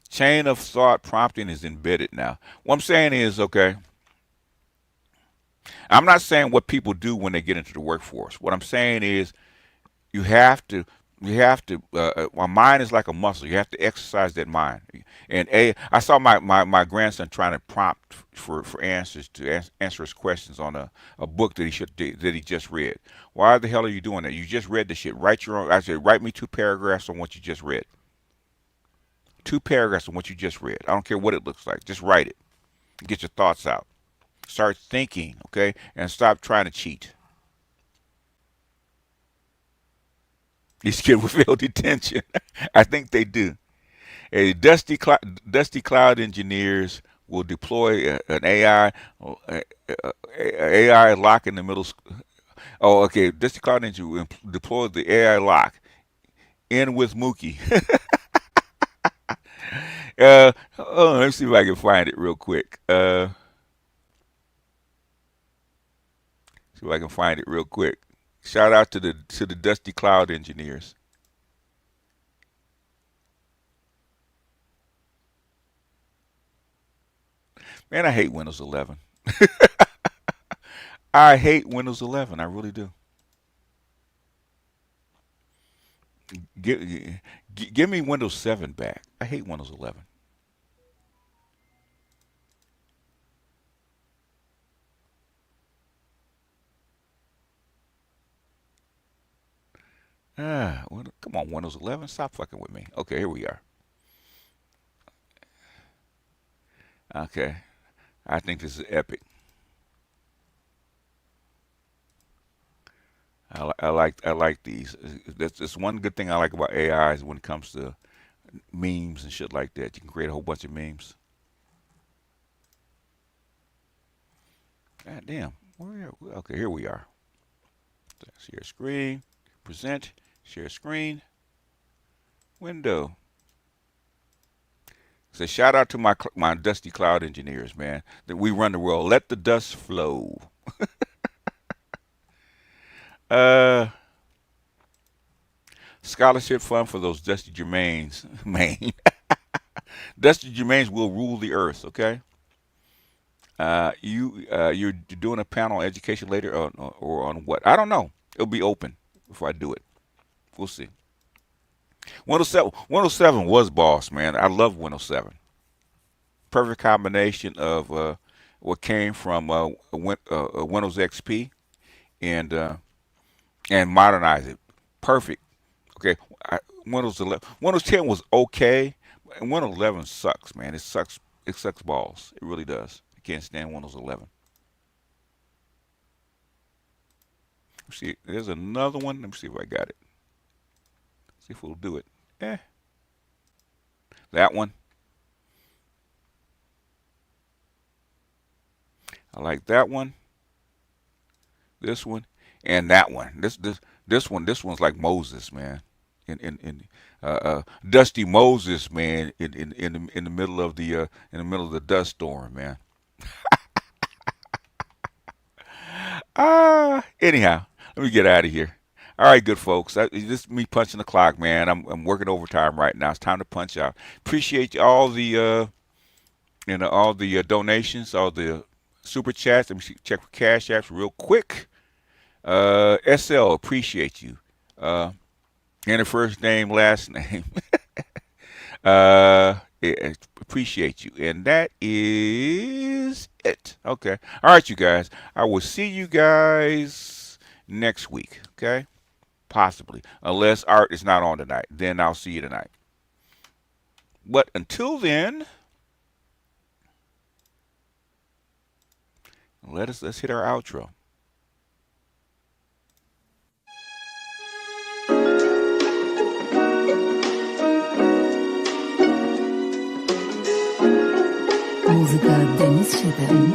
Chain of thought prompting is embedded now. What I'm saying is, okay, I'm not saying what people do when they get into the workforce. What I'm saying is you have to my mind is like a muscle. You have to exercise that mind. And I saw my grandson trying to prompt for answers to answer his questions on a book that he just read. Why the hell are you doing that? You just read the shit. Write your own. I said, write me 2 paragraphs on what you just read. 2 paragraphs on what you just read. I don't care what it looks like. Just write it. Get your thoughts out. Start thinking, okay? And stop trying to cheat. These kids will fail detention. I think they do. Dusty cloud engineers will deploy an AI lock in the middle school. Oh, okay. Dusty cloud engineer will deploy the AI lock in with Mookie. Let me see if I can find it real quick. See if I can find it real quick. Shout out to the Dusty Cloud engineers. Man, I hate Windows 11. I hate Windows 11. I really do. Give me Windows 7 back. I hate Windows 11. Come on, Windows 11. Stop fucking with me. Okay, here we are. Okay. I think this is epic. I like these. That's one good thing I like about AI is when it comes to memes and shit like that. You can create a whole bunch of memes. God damn. Okay, here we are. Share screen. Present. Share screen. Window. So shout out to my Dusty Cloud engineers, man. That we run the world. Let the dust flow. Scholarship fund for those Dusty Germains, man. Dusty Germains will rule the earth. Okay. You're doing a panel on education later or on what? I don't know. It'll be open before I do it. We'll see. Windows 7 was boss, man. I love Windows 7. Perfect combination of what came from Windows XP and modernize it. Perfect. Okay. Windows 11, Windows 10 was okay, and Windows 11 sucks, man. It sucks. It sucks balls. It really does. I can't stand Windows 11. See, there's another one. Let me see if I got it. See if we'll do it. That one. I like that one. This one and that one. This one's like Moses, man. Dusty Moses, man. In the middle of the dust storm, man. Anyhow, let me get out of here. All right, good folks. This is me punching the clock, man. I'm working overtime right now. It's time to punch out. Appreciate all the and all the donations, all the super chats. Let me check for cash apps real quick. SL, appreciate you. And the first name, last name. Appreciate you. And that is it. Okay. All right, you guys. I will see you guys next week. Okay. Possibly. Unless Art is not on tonight. Then I'll see you tonight. But until then, let's hit our outro. Muzyka Denis 7.